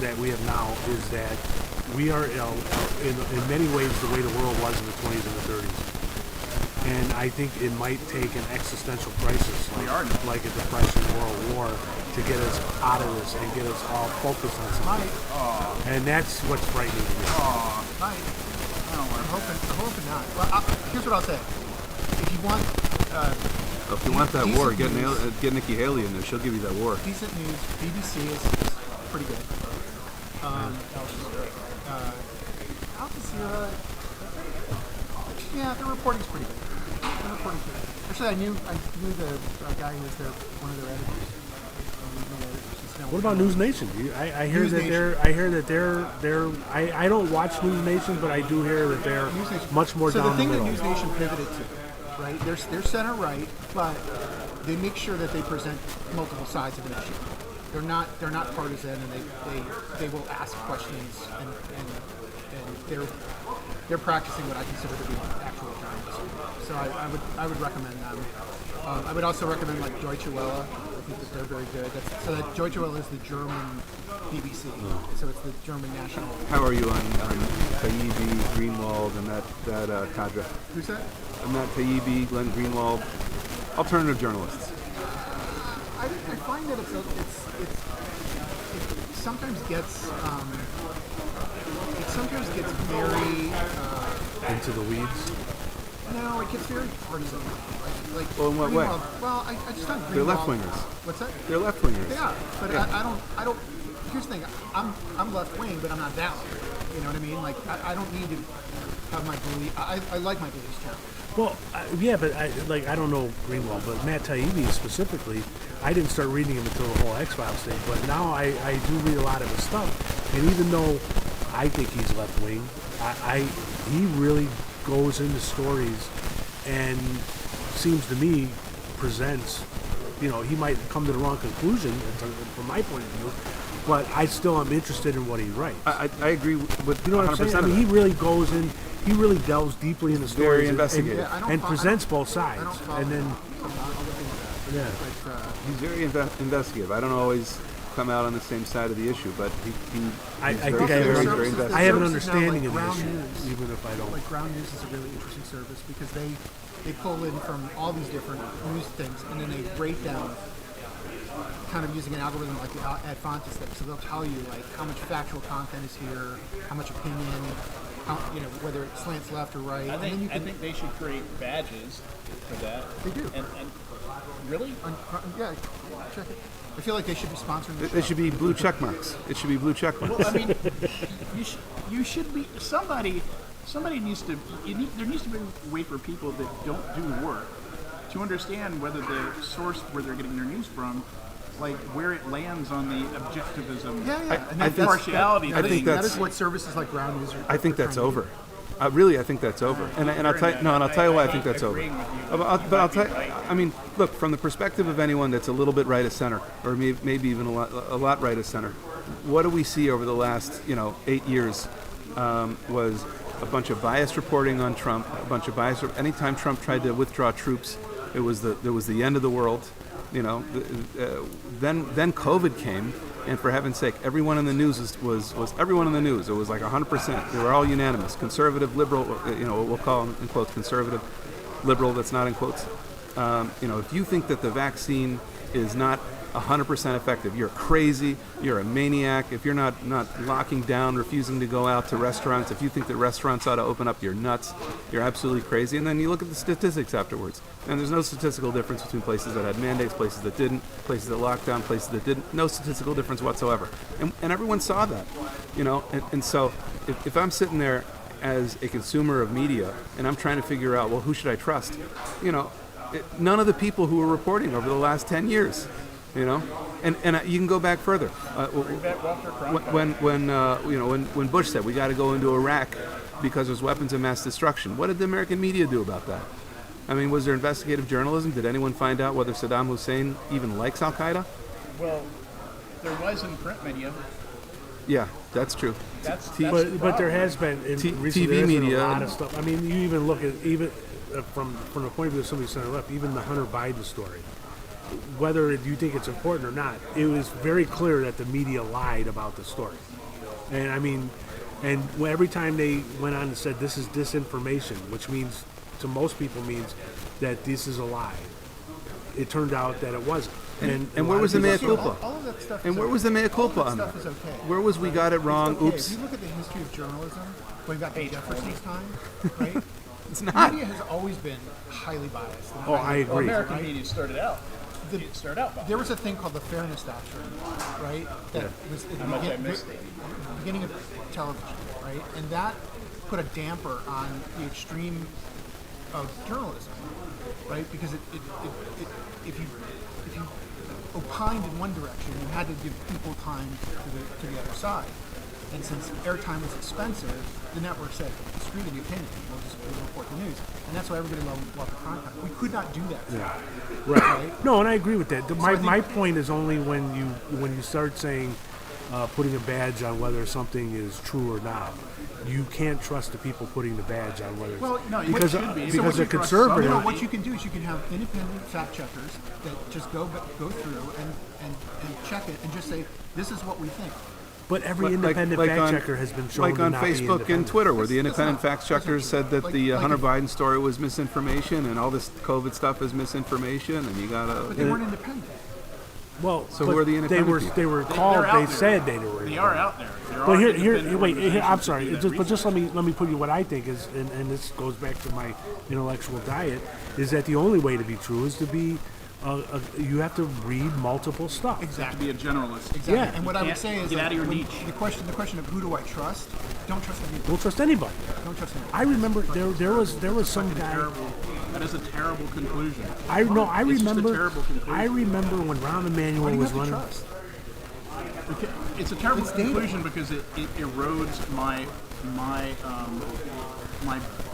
that we have now is that we are in many ways the way the world was in the 20s and the 30s. And I think it might take an existential crisis, like a depression or a war, to get us out of this and get us all focused on something. And that's what's frightening to me. Right. I'm hoping not. Well, here's what I'll say. If you want If you want that war, decent news, get Nikki Haley in there. She'll give you that war. decent news, BBC is pretty good. Al Jazeera, yeah, the reporting's pretty good. Actually, I knew the guy who was one of their editors. What about News Nation? I hear News that Nation. they're. I don't watch News Nation, but I do hear that they're News Nation. much more So down the thing the that middle. News Nation pivoted to, right? They're center right, but they make sure that they present multiple sides of an issue. They're not partisan, and they will ask questions and they're practicing what I consider to be actual journalism. So I would recommend them. I would also recommend like Deutsche Welle. I think that they're very good. So that Deutsche Welle is the German BBC. So it's the German national. How are you on Taibbi, Greenwald, and that cadre? Who's that? I'm not Taibbi, Glenn Greenwald, alternative journalists. I find that it sometimes gets very Into the weeds. no, it gets very partisan. Like Well, in what way? Greenwald- Well, I just don't. They're Greenwald- left-wingers. What's that? They're left-wingers. They are, but Yeah. I don't. Here's the thing. I'm left wing, but I'm not that. You know what I mean? Like I don't need to have my belief. I like my beliefs too. Well, yeah, but I don't know Greenwald, but Matt Taibbi specifically, I didn't start reading him until the whole X-Files thing, but now I do read a lot of his stuff, and even though I think he's left-wing, he really goes into stories and seems to me presents, he might come to the wrong conclusion from my point of view, but I still am interested in what he writes. I agree with You know what I'm 100% saying? I of mean, he that. really goes in, he really delves deeply into Very stories investigative. Yeah, I don't and fo- presents I don't- both sides. I don't follow And then, him. I'll look into that. yeah. But, He's very investigative. I don't always come out on the same side of the issue, but I he's think I very, have very, an very services- investigative. I have an services now, understanding like of the Ground issue, News. even if I don't. like Ground News is a really interesting service because they pull in from all these different news things and then they rate them kind of using an algorithm like the Ad Fontes thing. So they'll tell you like how much factual content is here, how much opinion, whether it slants left or right. I and then you think can, I think they should create badges for that. They do. And really? yeah, check it. I feel like they should be sponsoring the It show. should be blue check marks. It should be blue check marks. Well, I mean, you should be somebody needs to. There needs to be a way for people that don't do the work to understand whether the source where they're getting their news from, like where it lands on the objectivism. Yeah, yeah. And I that's- think- partiality I think thing. that that's- is what services like Ground News are. I think that's trying to do. over. Really, I think that's over. And I'll tell you, I'll tell you why I think that's over. agreeing with you. But I'll tell you, I mean, look, from the perspective of anyone that's a little bit right of center, or maybe even a lot right of center, what do we see over the last 8 years? Was a bunch of biased reporting on Trump, anytime Trump tried to withdraw troops, there was the end of the world. Then COVID came, and for heaven's sake, everyone in the news was everyone in the news. It was like 100%. They were all unanimous, conservative, liberal. We'll call them in quotes conservative, liberal. That's not in quotes. If you think that the vaccine is not 100% effective, you're crazy. You're a maniac. If you're not locking down, refusing to go out to restaurants, if you think that restaurants ought to open up, you're nuts. You're absolutely crazy. And then you look at the statistics afterwards, and there's no statistical difference between places that had mandates, places that didn't, places that locked down, places that didn't. No statistical difference whatsoever. And everyone saw that, And so if I'm sitting there as a consumer of media and I'm trying to figure out, well, who should I trust? None of the people who were reporting over the last 10 years. And you can go back further. When Bush said we got to go into Iraq because there's weapons of mass destruction, what did the American media do about that? I mean, was there investigative journalism? Did anyone find out whether Saddam Hussein even likes Al Qaeda? Well, there was in print media. Yeah, that's true. That's But there has been recently, TV there's been media a lot and- of stuff. I mean, you even look at from the point of view of somebody center left, even the Hunter Biden story. Whether you think it's important or not, it was very clear that the media lied about the story. And I mean, every time they went on and said this is disinformation, which means to most people means that this is a lie, it turned out that it wasn't. And where was the mea culpa? All of that stuff. And is where okay. was the mea culpa All on that that? stuff is okay. Where was we got it wrong? Okay, Oops. If you look at the history of journalism, going back to Jefferson's time, right? It's not. Media has always been highly biased. and Oh, I highly- agree. American media started out. The- It started out. There was a thing called the Fairness Doctrine, right? That was at the How much I missed it. beginning of television, right? And that put a damper on the extreme of journalism, right? Because if you opined in one direction, you had to give equal time to the other side. And since airtime was expensive, the network said, screw the opinion, we'll report the news. And that's why everybody loved the content. We could not do that. Yeah. Right. Right. No, and I agree with that. I think- My point is only when you start saying putting a badge on whether something is true or not. you can't trust the people putting the badge on whether it's Well, no, it because should be. So because what they're you trust conservative. You know, somebody- what you can do is you can have independent fact checkers that just go through and check it and just say, this is what we think. But every Like- independent like fact on- checker has been shown Like to on not be Facebook and independent. Twitter, where the That's independent not- fact that's not checkers true. said that Like- the like Hunter if- Biden story was misinformation and all this COVID stuff is misinformation, and you gotta. But they weren't independent. Well, So but who are the independent people? They were They're called. out They there. said they were. They are out there. There But are here, independent wait. Here, I'm organizations sorry. that do that But just research. let me put you what I think is, and this goes back to my intellectual diet, is that the only way to be true is to be. You have to read multiple stuff. Exactly. To be a generalist. Exactly. Yeah. And what I would can't say is get like, out of your when niche. the question of who do I trust? Don't trust anybody. Don't trust anybody. Don't trust anybody. I remember there was some guy. That is a terrible conclusion. I It's just a remember. terrible conclusion. I remember when Rahm Emanuel Why do you was have to running. trust? It's a terrible It's data. conclusion because it erodes my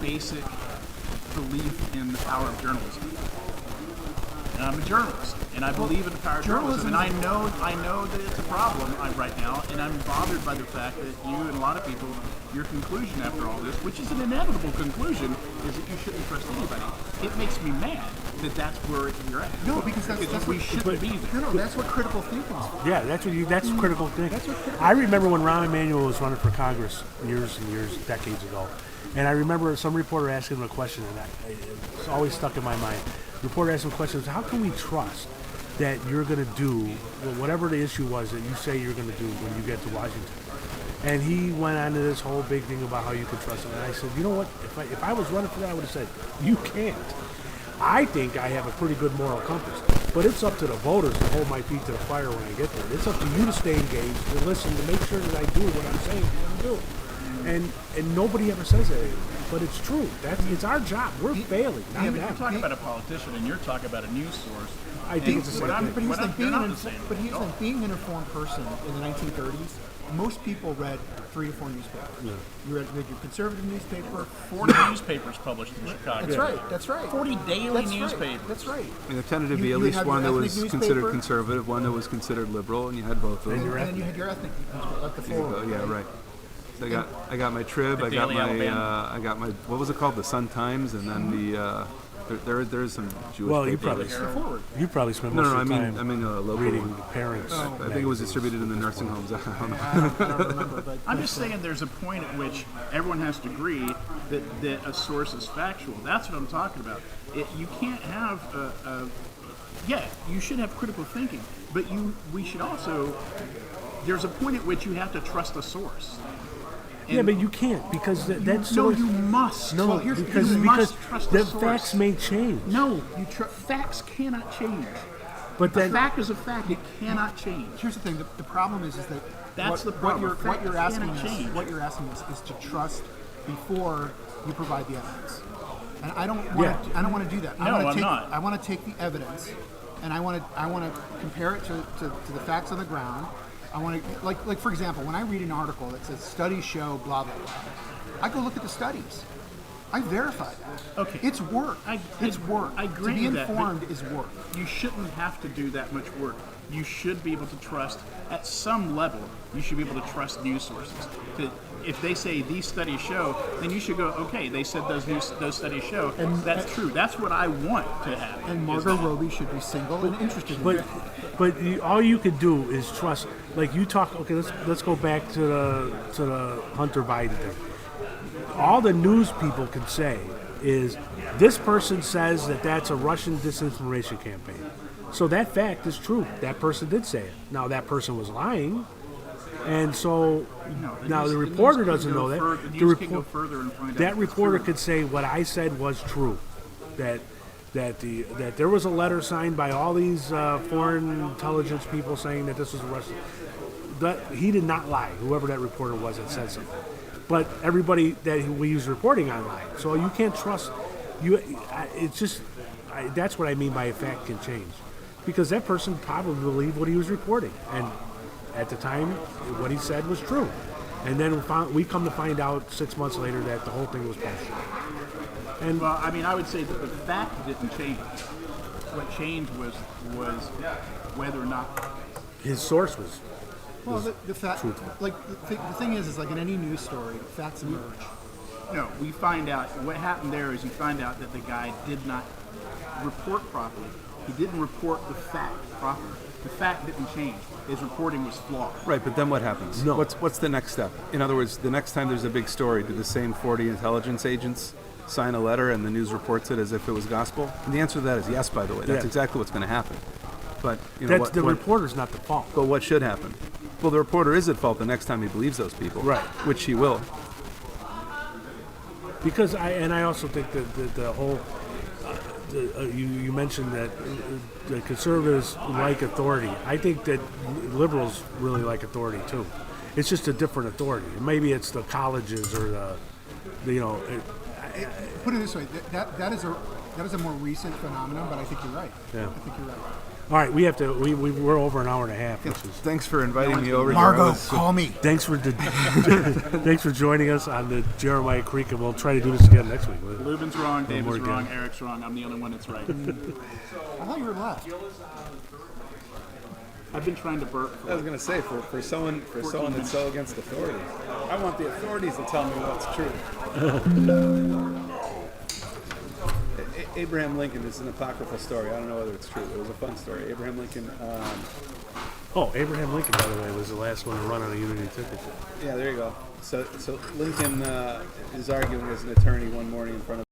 basic belief in the power of journalism. And I'm a journalist, and I believe in the power of journalism. And I know that it's a problem right now, and I'm bothered by the fact that you and a lot of people, your conclusion after all this, which is an inevitable conclusion, is that you shouldn't trust anybody. It makes me mad that that's where you're at. No, because that's we what shouldn't be there. No, that's what critical thinking is. Yeah, that's critical thing. I remember when Rahm Emanuel was running for Congress years and years, decades ago, and I remember some reporter asking him a question, and it's always stuck in my mind. The reporter asked him questions: how can we trust that you're going to do whatever the issue was that you say you're going to do when you get to Washington? And he went on to this whole big thing about how you could trust him. And I said, you know what? If I was running for that, I would have said, you can't. I think I have a pretty good moral compass, but it's up to the voters to hold my feet to the fire when I get there. It's up to you to stay engaged, to listen, to make sure that I do what I'm saying I'm going to do. And nobody ever says that, but it's true. It's our job. We're failing, not You're them. talking about a politician, and you're talking about a news source. I think it's the same thing. But here's the thing, But being an informed person in the 1930s, most people read 3 to 4 newspapers. Yeah. You read your conservative newspaper. 40 newspapers published in Chicago. That's right. That's right. 40 daily That's newspapers. Right. That's right. And there tended to be You at least had one that your was ethnic considered newspaper. conservative, one that was considered liberal, and you had both of them. And then you had your ethnic, like the There you go. forward. Yeah, right. So I got my Trib, The I got Daily my Alabama. I got my what was it called, the Sun Times, and then the there is some Jewish Well, paper. you probably spent No, most no, of the I time mean local reading one. the parents. I think it was distributed in the nursing homes. I don't know. I don't remember, but I'm just saying there's a point at which everyone has to agree that a source is factual. That's what I'm talking about. You can't have yeah, you should have critical thinking, but we should also, there's a point at which you have to trust a source. Yeah, but you can't because that's No, source. you must. No, Well, because you must trust the the source. facts may change. No, facts cannot change. But A then fact is a fact. It cannot change. here's the thing. The problem is that That's the problem. What you're asking Facts cannot change. what you're asking us is to trust before you provide the evidence. And I don't want to. I don't want to do that. No, I'm not. I want to take the evidence, and I want to compare it to the facts on the ground. I want to like for example, when I read an article that says studies show blah blah blah, I go look at the studies. I verify that. Okay. It's work. It's work. I grant to be you that, but informed is work. You shouldn't have to do that much work. You should be able to trust, at some level, you should be able to trust news sources. If they say these studies show, then you should go, okay, they said those studies show. That's true. That's what I want to happen. And Margot Robbie should be single and interested in it. But all you could do is trust. Like you talk. Okay, let's go back to the Hunter Biden thing. All the news people can say is this person says that that's a Russian disinformation campaign. So that fact is true. That person did say it. Now that person was lying, and so now the reporter doesn't know that. The news can go further and find out. That if it's reporter true. could say what I said was true, that there was a letter signed by all these foreign intelligence people saying that this was Russian. That he did not lie. Whoever that reporter was that said something, but everybody that we was reporting on lied. So you can't trust. It's just that's what I mean by a fact can change, because that person probably believed what he was reporting, and at the time, what he said was true. And then we come to find out 6 months later that the whole thing was bullshit. And Well, I mean, I would say that the fact didn't change. What changed was whether or not his source was Well, was the fact, truthful. like the thing is like in any news story, facts emerge. No, we find out what happened there is you find out that the guy did not report properly. He didn't report the fact properly. The fact didn't change. His reporting was flawed. Right, but then what happens? No. What's the next step? In other words, the next time there's a big story, do the same 40 intelligence agents sign a letter and the news reports it as if it was gospel? And the answer to that is yes, by the way. That's Yeah. exactly what's going to happen. But That's the reporter's not the fault. But what should happen? Well, the reporter is at fault the next time he believes those people. Right. Which he will. Because I also think that the whole you mentioned that the conservatives like authority. I think that liberals really like authority too. It's just a different authority. Maybe it's the colleges or Put it this way, that is a more recent phenomenon, but I think you're right. Yeah. I think you're right. All right, we're over an hour and a half, which is Thanks for inviting me over Margot, here. call me. thanks for joining us on the Jeremiah Creek, and we'll try to do this again next week. Luban's wrong, David's more wrong, again. Eric's wrong. I'm the only one that's right. I thought you were left. I've been trying to burp. I was going to say, for someone that's so against authority, I want the authorities to tell me what's true. Abraham Lincoln is an apocryphal story. I don't know whether it's true. It was a fun story. Abraham Lincoln. Abraham Lincoln, by the way, was the last one to run on a unity ticket. Yeah, there you go. So Lincoln is arguing as an attorney one morning in front of